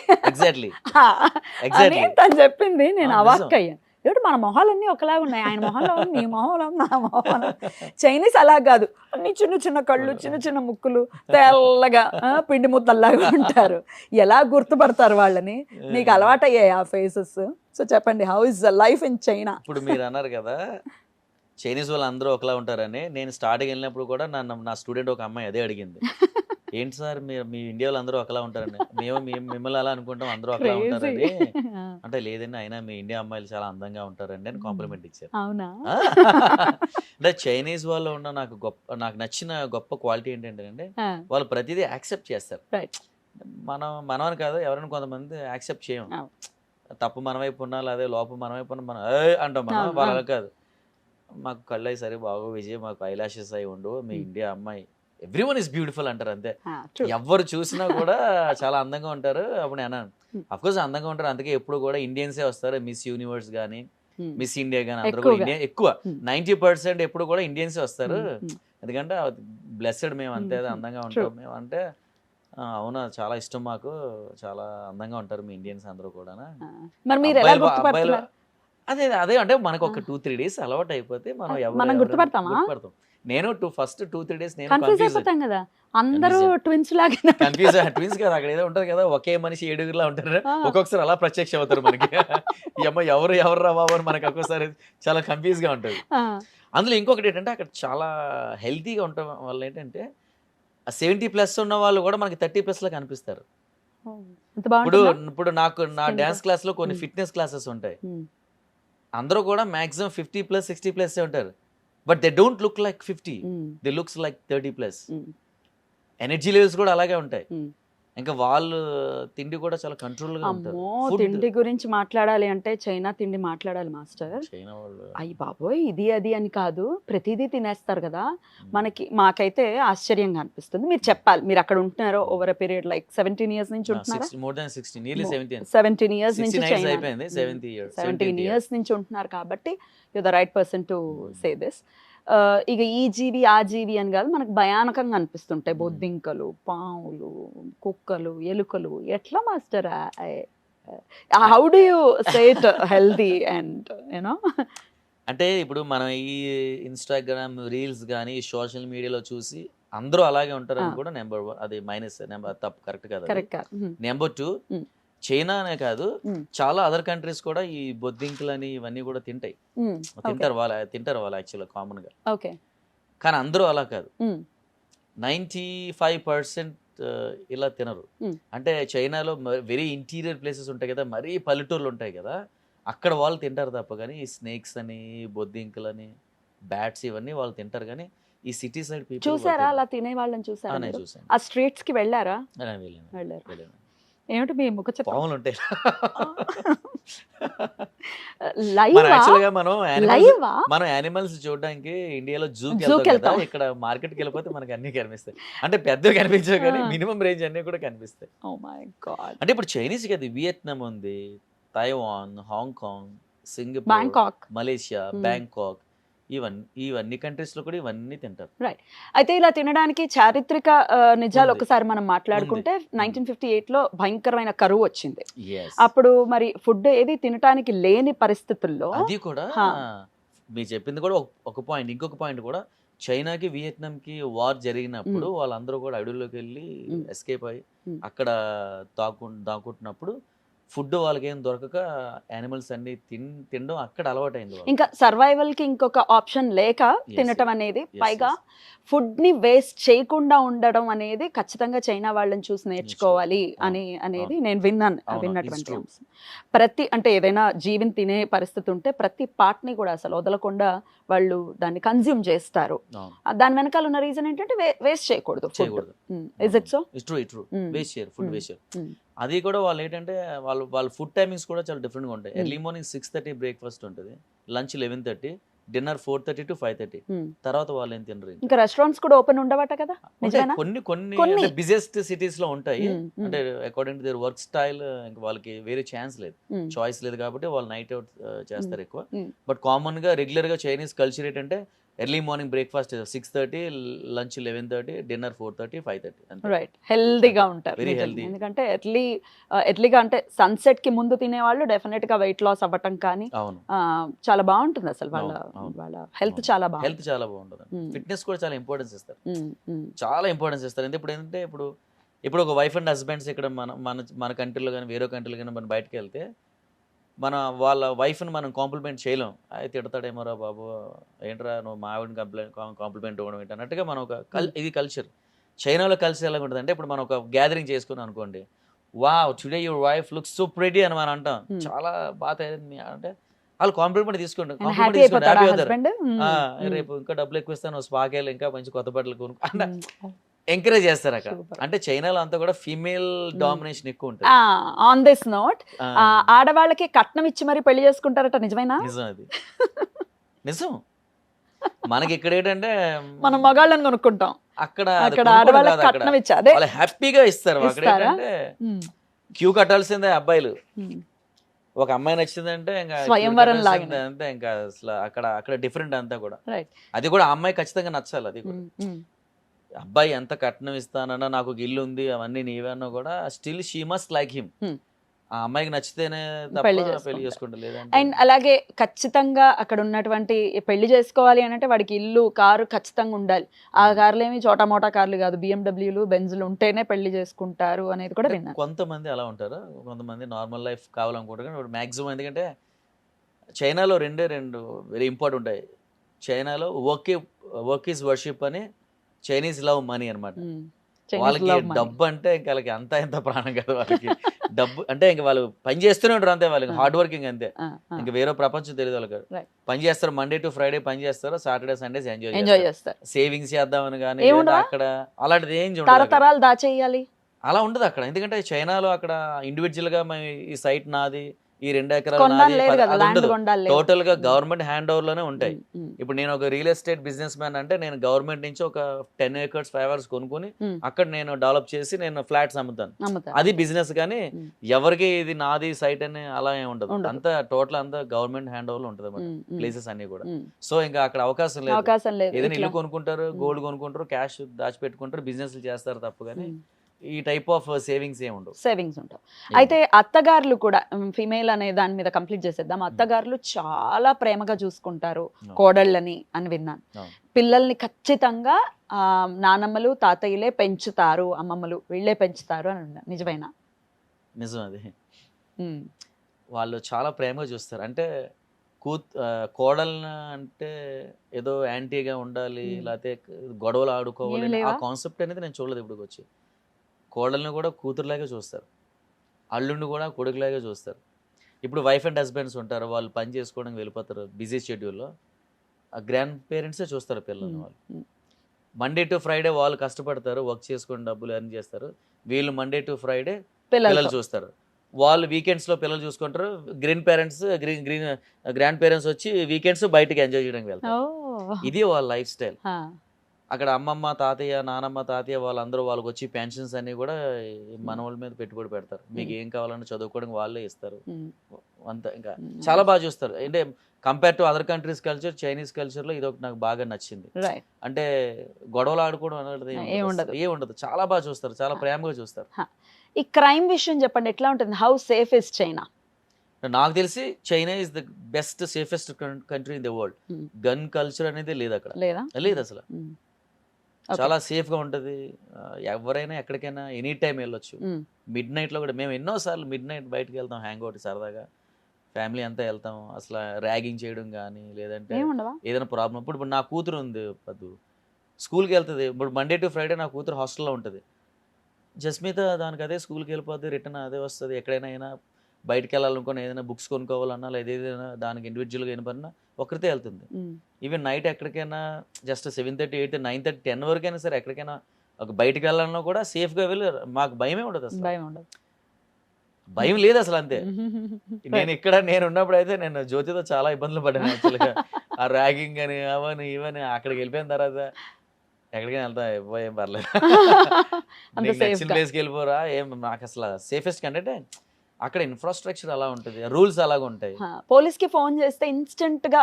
అని తను చెప్పింది. నేను అవాక్కయ్యాను. ఏమిటి మన మొహాలన్నీ ఒకలాగా ఉన్నాయి, ఆయన మొహంలో నీ మొహంలో నా మొహంలో. చైనీస్ అలా కాదు, అన్ని చిన్న చిన్న కళ్ళు, చిన్న చిన్న ముక్కులు, తెల్లగా పిండి ముద్దల్లాగా ఉంటారు. ఎలా గుర్తుపడతారు వాళ్ళని? నీకు అలవాటయ్యాయి ఆ ఫేసెస్. సో చెప్పండి, how is the life in China? ఇప్పుడు మీరు అన్నారు కదా చైనీస్ వాళ్ళు అందరూ ఒకలా ఉంటారని. నేను స్టార్టింగ్ వెళ్ళినప్పుడు కూడా నా స్టూడెంట్ ఒక అమ్మాయి అదే అడిగింది, ఏంటి సార్ మీరు మీ ఇండియాలో అందరూ ఒకలా ఉంటారని. మిమ్మల్ని అలా అనుకుంటాం, అందరూ ఒకలా ఉంటారని. అంటే లేదండి, అయినా మీ ఇండియా అమ్మాయిలు చాలా అందంగా ఉంటారండి అని కాంప్లిమెంట్ ఇచ్చారు. అంటే చైనీస్ వాళ్ళు ఉన్న నాకు నచ్చిన గొప్ప క్వాలిటీ ఏంటంటే వాళ్ళు ప్రతిదీ యాక్సెప్ట్ చేస్తారు. మనం అని కాదు, ఎవరైనా కొంతమంది యాక్సెప్ట్ చేయం. తప్పు మన వైపు ఉన్నా, లేదా లోపం మన వైపు ఉన్నా మనం అంటాం. మనం వాళ్ళ కాదు, మాకు కళ్ళు అయి సరే బాగు విజయ్, మాకు ఐలాషెస్ అయి ఉండవు, మీ ఇండియా అమ్మాయి ఎవ్రీవన్ ఇస్ బ్యూటిఫుల్ అంటారు అంతే. ఎవరు చూసినా కూడా చాలా అందంగా ఉంటారు. అప్పుడు నేను అఫ్ కోర్స్ అందంగా ఉంటారు, అందుకే ఎప్పుడు కూడా ఇండియన్సే వస్తారు. మిస్ యూనివర్స్ కానీ మిస్ ఇండియా కానీ అందరూ కూడా ఇండియా ఎక్కువ 90% ఎప్పుడు కూడా ఇండియన్సే వస్తారు. ఎందుకంటే బ్లెస్డ్ మేము, అంతే అందంగా ఉంటాం మేము అంటే. అవునా, చాలా ఇష్టం మాకు, చాలా అందంగా ఉంటారు మీ ఇండియన్స్ అందరూ కూడా. అదే అంటే మనకు ఒక 2-3 days అలవాటు అయిపోతే మనం గుర్తుపడతాం. నేను ఫస్ట్ 2-3 days నేను ట్విన్స్ కదా, అక్కడ ఏదో ఉంటది కదా, ఒకే మనిషి 7గురులా ఉంటారు. ఒక్కొక్కసారి అలా ప్రత్యక్ష అవుతారు మనకి. ఈ అమ్మ ఎవరు రా బాబు అని మనకి ఒక్కోసారి చాలా కన్ఫ్యూజ్ గా ఉంటది. అందులో ఇంకొకటి ఏంటంటే అక్కడ చాలా హెల్తీగా ఉండటం వల్ల ఏంటంటే 70+ ఉన్న వాళ్ళు కూడా మనకి 30+ లా కనిపిస్తారు. ఇప్పుడు నా డాన్స్ క్లాస్ లో కొన్ని ఫిట్నెస్ క్లాసెస్ ఉంటాయి, అందరూ కూడా మాక్సిమం 50+, 60+ ఉంటారు. But they don't look like 50, they looks like 30+. Energy levels కూడా అలాగే ఉంటాయి. ఇంకా వాళ్ళు తిండి కూడా చాలా కంట్రోల్ గా ఉంటారు. తిండి గురించి మాట్లాడాలి అంటే చైనా తిండి మాట్లాడాలి మాస్టర్. చైనా వాళ్ళు అయ్యి బాబోయ్ ఇది అది అని కాదు, ప్రతిదీ తినేస్తారు కదా. మాకైతే ఆశ్చర్యంగా అనిపిస్తుంది. మీరు చెప్పాలి, మీరు అక్కడ ఉంటున్నారో ఓవర్ పీరియడ్ లైక్ 17 years నుంచి ఉంటున్నారా? more than 16, nearly 17 years నుంచి, 17 years నుంచి ఉంటున్నారు కాబట్టి you the right person to say this. ఇక ఈ జీవి ఆ జీవి అని కాదు, మనకు భయానకంగా అనిపిస్తుంటాయి బొద్దింకలు, పాములు, కుక్కలు, ఎలుకలు. ఎట్లా master, how do you say it healthy and you know? అంటే ఇప్పుడు మనం ఈ ఇన్స్టాగ్రామ్ రీల్స్ కానీ సోషల్ మీడియాలో చూసి అందరూ అలాగే ఉంటారని ఆ. కూడా నెంబర్ అది మైనస్ నెంబర్ తప్పు కరెక్ట్ కాదు కరెక్ట్ కాదు. Number 2 Hmm. చైనా అనే కాదు Hmm. చాలా అదర్ కంట్రీస్ కూడా ఈ బొద్దింకులని ఇవన్నీ కూడా తింటాయి తింటారు వాళ్ళు యాక్చువల్గా కామన్ గా ఓకే. కానీ అందరూ అలా కాదు 95% ఇలా తినరు Hmm. అంటే చైనాలో వెరీ ఇంటీరియర్ ప్లేసెస్ ఉంటాయి కదా మరీ పల్లెటూర్లు ఉంటాయి కదా అక్కడ వాళ్ళు తింటారు తప్ప కానీ ఈ స్నేక్స్ అని బొద్దింకులని బ్యాట్స్ ఇవన్నీ వాళ్ళు తింటారు కానీ ఈ సిటీ సైడ్ పీపుల్ చూసారా అలా తినే వాళ్ళని చూసారా నేను మీరు? చూసాను ఆ స్ట్రీట్స్ కి వెళ్ళారా? వెళ్ళాను. వెళ్ళారు. వెళ్ళాను. ఏమిటి మీ ముఖ చిత్రం? పాములు ఉంటాయి లైవ్ మనం యాక్చువల్గా లైవ్ మనం యానిమల్స్ చూడడానికి ఇండియాలో జూకి Zoo కి వెళ్తాం కదా వెళ్తాం. ఇక్కడ మార్కెట్కి వెళ్ళిపోతే మనకి అన్ని కనిపిస్తాయి అంటే పెద్దవి కనిపించవు కానీ ఆ. మినిమం రేంజ్ అన్ని కూడా కనిపిస్తాయి ఓ మై గాడ్. అంటే ఇప్పుడు చైనీస్ కదా వియత్నాం ఉంది Taiwan Hong Kong Singapore Bangkok. Malaysia Hmm. Bangkok ఇవన్నీ కంట్రీస్ లో కూడా ఇవన్నీ తింటారు అయితే ఇలా తినడానికి చారిత్రక నిజాలు ఉంది. ఒకసారి మనం మాట్లాడుకుంటే ఉంది. 1958 లో భయంకరమైన కరువు వచ్చింది. Yes. అప్పుడు మరి ఫుడ్ ఏది తినడానికి లేని పరిస్థితుల్లో అది కూడా హా. మీరు చెప్పింది కూడా ఒక పాయింట్ ఇంకొక పాయింట్ కూడా చైనాకి వియత్నాంకి వార్ జరిగినప్పుడు వాళ్ళందరూ కూడా అడవుల్లోకి వెళ్ళి Hmm. ఎస్కేప్ అయ్యి Hmm. అక్కడ దాక్కుంటున్నప్పుడు ఫుడ్ వాళ్ళకి ఏం దొరకక యానిమల్స్ అన్ని తినడం అక్కడ అలవాటైంది వాళ్ళకి. ఇంకా సర్వైవల్ కి ఇంకొక ఆప్షన్ లేక Yes, తినటం అనేది yes, పైగా yes. ఫుడ్ ని వేస్ట్ చేయకుండా ఉండడం అనేది ఖచ్చితంగా చైనా వాళ్ళని చూసి నేర్చుకోవాలి అనేది నేను అవును, విన్నటువంటి it's true. అంశం. ప్రతి అంటే ఏదైనా జీవిని తినే పరిస్థితి ఉంటే ప్రతి పార్ట్ ని కూడా అసలు వదలకుండా వాళ్ళు దాన్ని కన్జ్యూమ్ చేస్తారు. అవును. దాని వెనకాల ఉన్న రీజన్ ఏంటంటే వేస్ట్ చేయకూడదు ఫుడ్. చేయకూడదు. Is it so? True waste చేయరు ఫుడ్ వేస్ట్ చేయరు Mm. అది కూడా వాళ్ళు ఏంటంటే వాళ్ళ ఫుడ్ టైమింగ్స్ కూడా చాలా డిఫరెంట్గా ఉంటాయి. Mm. ఎర్లీ మార్నింగ్ 6:30 బ్రేక్ఫాస్ట్ ఉంటుంది, లంచ్ 11:30, డిన్నర్ 4:30 to 5:30. తర్వాత వాళ్ళు ఏం తినరు ఇంకా. ఇంకా రెస్టారెంట్స్ కూడా ఓపెన్ ఉండవట కదా, ఉంటాయి. నిజమేనా? కొన్ని బిజెస్ట్ సిటీస్ లో ఉంటాయి. Mm, mm. అంటే according to their work style ఇంకా వాళ్ళకి వేరే ఛాన్స్ లేదు, చాయిస్ లేదు కాబట్టి వాళ్ళు నైట్ అవుట్ చేస్తారు ఎక్కువ. బట్ కామన్ గా రెగ్యులర్ గా చైనీస్ కల్చర్ ఏంటంటే early morning breakfast 6:30, lunch 11:30, dinner 4:30, 5:30. Right, హెల్దీగా ఉంటారు. Very నిజంగా. healthy. ఎందుకంటే ఎర్లీగా అంటే సన్సెట్ కి ముందు తినేవాళ్ళు డెఫినెట్ గా వెయిట్ లాస్ అవ్వటం కానీ అవును, చాలా బాగుంటుంది అసలు వాళ్ళ అవును. వాళ్ళ హెల్త్ అవును. చాలా బాగుంటుంది. హెల్త్ చాలా బాగుంటుంది. Mm. ఫిట్నెస్ కూడా చాలా ఇంపార్టెన్స్ ఇస్తారు, Mm, mm. చాలా ఇంపార్టెన్స్ ఇస్తారు. ఇప్పుడు ఏంటంటే ఇప్పుడు ఒక వైఫ్ అండ్ హస్బెండ్స్ ఇక్కడ మన కంట్రీలో కానీ వేరే కంట్రీలో కానీ మనం బయటకు వెళ్తే వాళ్ళ వైఫ్ని మనం కాంప్లిమెంట్ చేయలేం. అయితే తిడతాడేమోరా బాబు, ఏంట్రా నువ్వు మా ఆవిడని కాంప్లిమెంట్ ఇవ్వడం ఏంటి అన్నట్టుగా మనం ఇది కల్చర్. చైనాలో కల్చర్ ఎలా ఉంటుంది అంటే ఇప్పుడు మనం ఒక గ్యాదరింగ్ చేసుకున్నాం అనుకోండి, wow today your wife looks so pretty అని మనం అంటాం, చాలా బాగా తయారైంది అంటే వాళ్ళు కాంప్లిమెంట్ తీసుకోండి, And happy అయిపోతారా husband? రేపు ఇంకా డబ్బులు ఎక్కువ ఇస్తాను, స్పాకేళ్ళు ఇంకా మంచి కొత్త బట్టలు కొనుక్కో అంటే ఎంకరేజ్ చేస్తారు అక్కడ. Super. అంటే చైనాలో అంతా కూడా ఫీమేల్ డామినేషన్ ఎక్కువ ఉంటుంది. ఆన్ దిస్ నోట్, ఆ, ఆడవాళ్ళకి కట్నం ఇచ్చి మరి పెళ్లి చేసుకుంటారట, నిజమేనా? నిజం అది నిజం. మనకి ఇక్కడ ఏంటంటే మనం మగాళ్ళని కొనుక్కుంటాం, అక్కడ అక్కడ ఆడవాళ్ళకి కట్నం ఇచ్చి అదే వాళ్ళు హ్యాపీగా ఇస్తారు. అక్కడ ఇస్తారా? ఏంటంటే Mm, క్యూ కట్టాల్సిందే అబ్బాయిలు. mm. ఒక అమ్మాయి నచ్చిందంటే ఇంకా స్వయంవరం queue లాగానే. కట్టాల్సిందే అంతే. ఇంకా అసలు అక్కడ డిఫరెంట్ అంతా కూడా. Right. అది కూడా ఆ అమ్మాయి ఖచ్చితంగా నచ్చాలి. అది కూడా Mm, mm. అబ్బాయి ఎంత కట్నం ఇస్తానన్నా, నాకు ఒక ఇల్లు ఉంది అవన్నీ నీవన్నా కూడా still she must like him. Hmm. ఆ అమ్మాయికి నచ్చితేనే తప్ప పెళ్లి పెళ్లి చేసుకుంటారు. చేసుకుంటారు, లేదంటే అండ్ అలాగే ఖచ్చితంగా అక్కడ ఉన్నటువంటి పెళ్లి చేసుకోవాలి అని అంటే వాడికి ఇల్లు, కారు ఖచ్చితంగా ఉండాలి. ఆ కార్లు ఏమి చోటా మోటా కార్లు కాదు, బిఎండబ్ల్యూలు, బెంజ్లు ఉంటేనే పెళ్లి చేసుకుంటారు అనేది కూడా విన్నాను. కొంతమంది అలా ఉంటారు, కొంతమంది నార్మల్ లైఫ్ కావాలనుకుంటారు. కానీ మ్యాక్సిమం ఎందుకంటే చైనాలో రెండు వెరీ ఇంపార్టెంట్ ఉంటాయి. చైనాలో వర్క్ ఈజ్ వర్షిప్ అని, చైనీస్ లవ్ మనీ అనమాట. వాళ్ళకి డబ్బు అంటే ఇంకా వాళ్ళకి అంతా ఎంత ప్రాణం కదా వాళ్ళకి. డబ్బు అంటే ఇంకా వాళ్ళు పని చేస్తూనే ఉంటారు అంతే, వాళ్ళకి హార్డ్ వర్కింగ్ అంతే. ఇంకా వేరే ప్రపంచం తెలియదు వాళ్ళకి. Right. పని చేస్తారు, మండే టు ఫ్రైడే పని చేస్తారు, సాటర్డే సండేస్ ఎంజాయ్ ఎంజాయ్ చేస్తారు. సేవింగ్స్ చేద్దామని కానీ ఏముండవా? అక్కడ అలాంటిది ఏం ఉండదు. తరతరాలు దాచేయాలి అలా ఉండదు అక్కడ. ఎందుకంటే చైనాలో అక్కడ ఇండివిజువల్ గా మేము ఈ సైట్ నాది, ఈ 2 ఎకరాలు కొన్నాళ్ళు నాది, లేదు కదా, అది ల్యాండ్ ఉండదు. కొండాలి లేదు. టోటల్ గా గవర్నమెంట్ హ్యాండ్ ఓవర్ లోనే ఉంటాయి. Mm, mm. ఇప్పుడు నేను ఒక రియల్ ఎస్టేట్ బిజినెస్ మ్యాన్ అంటే నేను గవర్నమెంట్ నుంచి ఒక 10 acres 5 acres కొనుక్కొని Mm. అక్కడ నేను డెవలప్ చేసి నేను ఫ్లాట్స్ అమ్ముతాను. నమ్ముతారు. అది బిజినెస్. కానీ Mm. ఎవరికి ఇది నాది సైట్ అని అలా ఏమి ఉండదు. ఉండదు. అంతా టోటల్ అంతా గవర్నమెంట్ హ్యాండ్ ఓవర్ లో ఉంటుంది Mm, mm. ప్లేసెస్ అన్ని కూడా. Mm. సో ఇంకా అక్కడ అవకాశం లేదు. అవకాశం లేదు. ఏదైనా ఇల్లు ఇట్లా. కొనుక్కుంటారు, గోల్డ్ కొనుక్కుంటారు, క్యాష్ దాచిపెట్టుకుంటారు, బిజినెస్ చేస్తారు తప్ప కానీ Mm. ఈ టైప్ ఆఫ్ సేవింగ్స్ ఏమి ఉండవు. సేవింగ్స్ ఉంటావు. అయితే అత్తగారులు కూడా ఫీమేల్ అనే దాని మీద కంప్లీట్ చేసేద్దాం. అత్తగారులు చాలా ప్రేమగా చూసుకుంటారు No. కోడళ్ళని అని విన్నాను. No. పిల్లల్ని ఖచ్చితంగా నానమ్మలు తాతయ్యలే పెంచుతారు, అమ్మమ్మలు వీళ్ళే పెంచుతారు అని అన్నారు. నిజమేనా? నిజం అది. ఉమ్, వాళ్ళు చాలా ప్రేమగా చూస్తారు. అంటే కోడల్ని అంటే ఏదో యాంటీగా ఉండాలి, లేకపోతే గొడవలు ఆడుకోవాలి, ఏం లేవా? ఆ కాన్సెప్ట్ అనేది నేను చూడలేదు ఇప్పుడు వచ్చి. కోడల్ని కూడా కూతురులాగే చూస్తారు, అల్లుడిని కూడా కొడుకులాగే చూస్తారు. ఇప్పుడు వైఫ్ అండ్ హస్బెండ్స్ ఉంటారు, వాళ్ళు పని చేసుకోవడానికి వెళ్ళిపోతారు బిజీ షెడ్యూల్లో, ఆ గ్రాండ్ పేరెంట్సే చూస్తారు పిల్లల్ని. వాళ్ళు మండే టు ఫ్రైడే వాళ్ళు కష్టపడతారు, వర్క్ చేసుకొని డబ్బులు ఎర్న్ చేస్తారు. వీళ్ళు మండే టు ఫ్రైడే పిల్లలు చూస్తారు. వాళ్ళు వీకెండ్స్లో పిల్లలు చూసుకుంటారు. గ్రాండ్ పేరెంట్స్ వచ్చి వీకెండ్స్ బయటకి ఎంజాయ్ చేయడానికి వెళ్తారు. ఇది వాళ్ళ లైఫ్ స్టైల్. అక్కడ అమ్మమ్మ తాతయ్య, నానమ్మ తాతయ్య వాళ్ళందరూ వాళ్ళకి వచ్చి పెన్షన్స్ అన్ని కూడా మనవాళ్ళ మీద పెట్టుబడి పెడతారు. మీకు ఏం కావాలన్నా చదువుకోవడానికి వాళ్ళే ఇస్తారు. అంతా ఇంకా చాలా బాగా చూస్తారు. అంటే compare to other countries culture, Chinese కల్చర్లో ఇది ఒకటి నాకు బాగా నచ్చింది. అంటే గొడవలు ఆడుకోవడం అనేది ఏముండదు, చాలా బాగా చూస్తారు, చాలా ప్రేమగా చూస్తారు. ఈ క్రైమ్ విషయం చెప్పండి, ఎట్లా ఉంటుంది? How safe is China? నాకు తెలిసి China is the best safest country in the world. Gun culture అనేది లేదు అక్కడ, లేదు అసలు. చాలా సేఫ్గా ఉంటుంది. ఎవరైనా ఎక్కడికైనా ఎనీ టైం వెళ్ళొచ్చు. మిడ్ నైట్లో కూడా మేము ఎన్నోసార్లు మిడ్ నైట్ బయటకు వెళ్తాం, హ్యాంగ్ అవుట్ సరదాగా ఫ్యామిలీ అంతా వెళ్తాం. అసలు ర్యాగింగ్ చేయడం కానీ లేదంటే ఏదైనా ప్రాబ్లం. ఇప్పుడు నా కూతురు ఉంది, పద్దు స్కూల్కి వెళ్తుంది. ఇప్పుడు మండే టు ఫ్రైడే నా కూతురు హాస్టల్లో ఉంటుంది. జస్మిత దానికి అదే స్కూల్కి వెళ్ళిపోద్ది, రిటర్న్ అదే వస్తుంది. ఎక్కడైనా బయటకు వెళ్ళాలనుకుని ఏదైనా బుక్స్ కొనుక్కోవాలన్నా లేదా ఏదైనా దానికి ఇండివిజువల్గా ఏం పడినా ఒకరితే వెళ్తుంది. ఈవెన్ నైట్ ఎక్కడికైనా జస్ట్ 7:30, 8, 9:30, 10 వరకైనా సరే ఎక్కడికైనా ఒక బయటకు వెళ్ళాలన్నా కూడా సేఫ్గా వెళ్ళి మాకు భయమే ఉండదు అసలు. భయం లేదు అసలు. అంతే. నేను ఉన్నప్పుడు అయితే నేను జ్యోతితో చాలా ఇబ్బందులు పడ్డాను యాక్చువల్గా. ఆ ర్యాగింగ్ అని అవని ఇవని. అక్కడికి వెళ్ళిపోయిన తర్వాత ఎక్కడికైనా వెళ్తా ఏం పర్లేదు, నచ్చిన ప్లేస్కి వెళ్ళిపోరా, ఏం నాకు అసలు సేఫెస్ట్ కంటే అక్కడ ఇన్ఫ్రాస్ట్రక్చర్ అలా ఉంటుంది, రూల్స్ అలాగ ఉంటాయి. పోలీస్కి ఫోన్ చేస్తే ఇన్స్టెంట్ గా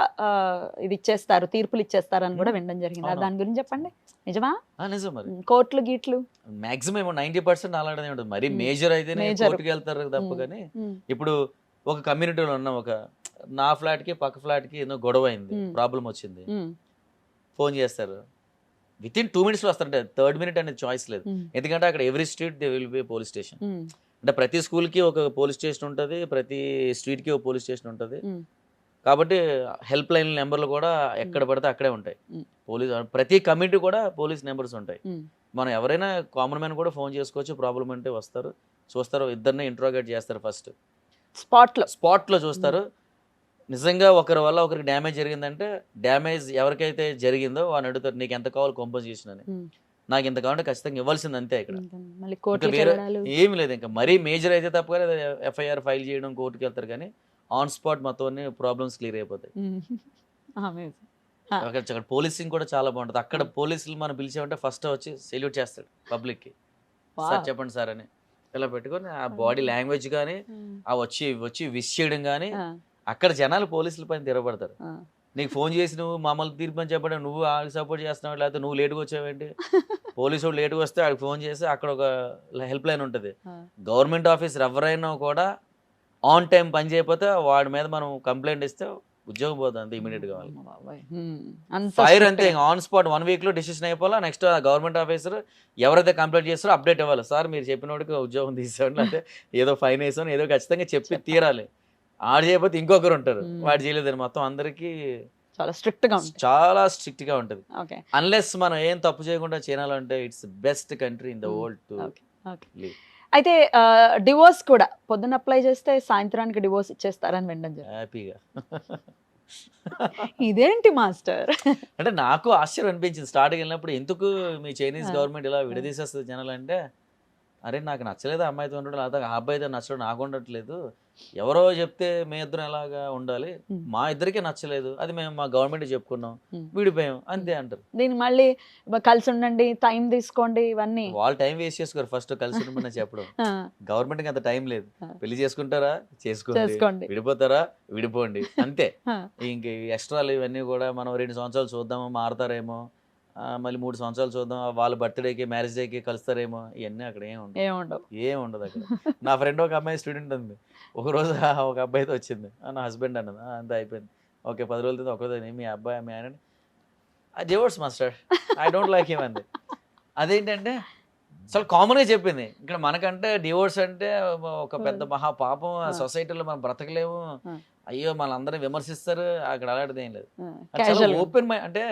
ఇది ఇచ్చేస్తారు, తీర్పులు ఇచ్చేస్తారు అని కూడా వినడం జరిగింది. దాని గురించి చెప్పండి, నిజమా? నిజం. మరి కోర్టులు గీట్లు మాక్సిమం 90% అలాంటిదే ఉంటుంది. మరి మేజర్ అయితే కోర్టుకి వెళ్తారు తప్ప. కానీ ఇప్పుడు ఒక కమ్యూనిటీలో ఉన్న నా ఫ్లాట్ కి పక్క ఫ్లాట్ కి ఏదో గొడవ అయింది, ప్రాబ్లం వచ్చింది, ఫోన్ చేస్తారు. విత్ ఇన్ 2 minutes వస్తారంటే 3rd minute అనేది చాయిస్ లేదు. ఎందుకంటే అక్కడ every street they will be police station. అంటే ప్రతి స్కూల్కి ఒక పోలీస్ స్టేషన్ ఉంటుంది, ప్రతి స్ట్రీట్కి ఒక పోలీస్ స్టేషన్ ఉంటుంది. కాబట్టి హెల్ప్ లైన్ నెంబర్లు కూడా ఎక్కడ పడితే అక్కడే ఉంటాయి. ప్రతి కమ్యూనిటీ కూడా పోలీస్ నెంబర్స్ ఉంటాయి. మనం ఎవరైనా కామన్ మ్యాన్ కూడా ఫోన్ చేసుకోవచ్చు, ప్రాబ్లం అంటే వస్తారు, చూస్తారు, ఇద్దరిని ఇంట్రోగేట్ చేస్తారు. ఫస్ట్ స్పాట్లో చూస్తారు. నిజంగా ఒకరి వల్ల ఒకరికి డ్యామేజ్ జరిగిందంటే డ్యామేజ్ ఎవరికైతే జరిగిందో వాడిని అడుగుతారు, నీకు ఎంత కావాలి కాంపన్సేషన్ అని. నాకు ఇంత కావాలంటే ఖచ్చితంగా ఇవ్వాల్సింది, అంతే. ఇక్కడ వేరే ఏమి లేదు. ఇంకా మరీ మేజర్ అయితే తప్ప ఎఫ్ఐఆర్ ఫైల్ చేయడం, కోర్టుకి వెళ్తారు. కానీ ఆన్ స్పాట్ మొత్తం ప్రాబ్లమ్స్ క్లియర్ అయిపోతాయి. అక్కడ పోలీసింగ్ కూడా చాలా బాగుంటుంది. అక్కడ పోలీసులు మనం పిలిచామంటే ఫస్ట్ వచ్చి సెల్యూట్ చేస్తాడు పబ్లిక్కి, సార్ చెప్పండి సార్ అని ఇలా పెట్టుకొని ఆ బాడీ లాంగ్వేజ్ కానీ ఆ వచ్చి విష్ చేయడం కానీ అక్కడ జనాలు పోలీసుల పైన తిరగబడతారు. నీకు ఫోన్ చేసి నువ్వు మమ్మల్ని తీర్పని చెప్పడం, నువ్వు ఆడికి సపోర్ట్ చేస్తున్నావు, లేకపోతే నువ్వు లేటుగా వచ్చావేంటి, పోలీసు వాడు లేటుగా వస్తే ఆడికి ఫోన్ చేసి అక్కడ ఒక హెల్ప్ లైన్ ఉంటుంది. గవర్నమెంట్ ఆఫీసర్ ఎవరైనా కూడా ఆన్ టైం పని చేయకపోతే వాడి మీద మనం కంప్లైంట్ ఇస్తే ఉద్యోగం పోతుంది అంతే, ఇమీడియట్గా. ఫైర్ అంతే, ఆన్ స్పాట్ 1 weekలో డిసిషన్ అయిపోవాలా. నెక్స్ట్ గవర్నమెంట్ ఆఫీసర్ ఎవరైతే కంప్లైంట్ చేస్తారో అప్డేట్ ఇవ్వాలి, సార్ మీరు చెప్పిన వాడికి ఉద్యోగం తీసేవాడి, అంటే ఏదో ఫైన్ వేసాను ఏదో ఖచ్చితంగా చెప్పి తీరాలి. ఆడు చేయకపోతే ఇంకొకరు ఉంటారు, వాడు చేయలేదని. మొత్తం అందరికీ చాలా స్ట్రిక్ట్ గా ఉంటుంది. అన్లెస్ మనం ఏం తప్పు చేయకుండా చేయాలంటే it's best country in the world to live. అయితే డివోర్స్ కూడా పొద్దున్న అప్లై చేస్తే సాయంత్రానికి డివోర్స్ ఇచ్చేస్తారని వినడం హ్యాపీగా. ఇదేంటి మాస్టర్? అంటే నాకు ఆశ్చర్యం అనిపించింది స్టార్టింగ్ వెళ్ళినప్పుడు, ఎందుకు మీ చైనీస్ గవర్నమెంట్ ఇలా విడదీసేస్తుంది జనాలు అంటే, అరే నాకు నచ్చలేదు అమ్మాయితో ఉండడం, లేదా ఆ అబ్బాయితో నచ్చడం నాకు ఉండట్లేదు, ఎవరో చెప్తే మీ ఇద్దరం ఎలాగా ఉండాలి, మా ఇద్దరికే నచ్చలేదు, అది మేము మా గవర్నమెంట్ చెప్పుకున్నాం, విడిపోయాం అంతే అంటారు. దీన్ని మళ్ళీ కలిసి ఉండండి, టైం తీసుకోండి, ఇవన్నీ వాళ్ళు టైం వేస్ట్ చేసుకోరు. ఫస్ట్ కలిసి ఉండమని చెప్పడం, గవర్నమెంట్కి అంత టైం లేదు. పెళ్లి చేసుకుంటారా చేసుకోండి, విడిపోతారా విడిపోండి, అంతే. ఇంక ఎక్స్ట్రాలు ఇవన్నీ కూడా మనం 2 సంవత్సరాలు చూద్దామో మారుతారేమో, మళ్ళీ 3 సంవత్సరాలు చూద్దాం, వాళ్ళ బర్త్డేకి మ్యారేజ్ డేకి కలుస్తారేమో, ఇవన్నీ అక్కడ ఏం ఉండదు అక్కడ. నా ఫ్రెండ్ ఒక అమ్మాయి స్టూడెంట్ ఉంది, ఒకరోజు ఒక అబ్బాయితో వచ్చింది, నా హస్బెండ్ అన్నది, అంతా అయిపోయింది. ఓకే 10 రోజుల తర్వాత ఒకరోజు మీ అబ్బాయి మీ ఆయన divorce master, I don't like him అంది. అదేంటంటే అసలు కామన్గా చెప్పింది. ఇక్కడ మనకంటే డివోర్స్ అంటే ఒక పెద్ద మహా పాపం, సొసైటీలో మనం బ్రతకలేము, అయ్యో మనందరం విమర్శిస్తారు, అక్కడ అలాంటిది ఏం లేదు. చాలా ఓపెన్ మైండ్. అంటే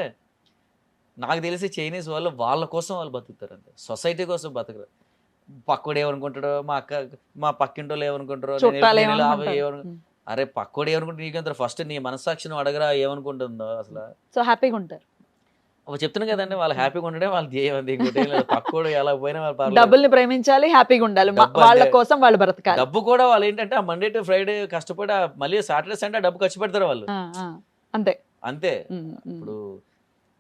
నాకు తెలిసి చైనీస్ వాళ్ళు వాళ్ళ కోసం వాళ్ళు బతుకుతారు అంతే, సొసైటీ కోసం బతకరు. పక్కోడు ఏమనుకుంటాడో, మా పక్కింటి వాళ్ళు ఏమనుకుంటారో, అరే పక్కోడు ఏమనుకుంటే నీకెంత, ఫస్ట్ నీ మనస్సాక్షిని అడగరా ఏమనుకుంటుందో అసలు. సో హ్యాపీగా ఉంటారు. చెప్తున్నా కదండి, వాళ్ళు హ్యాపీగా ఉండడే వాళ్ళ ధ్యేయం అంది. ఇంకోటి పక్కోడు ఎలా పోయినా వాళ్ళు డబ్బుల్ని ప్రేమించాలి, హ్యాపీగా ఉండాలి, వాళ్ళ కోసం వాళ్ళు బ్రతకాలి. డబ్బు కూడా వాళ్ళు ఏంటంటే ఆ మండే టు ఫ్రైడే కష్టపడి మళ్ళీ సాటర్డే సండే డబ్బు ఖర్చు పెడతారు వాళ్ళు, అంతే అంతే. ఇప్పుడు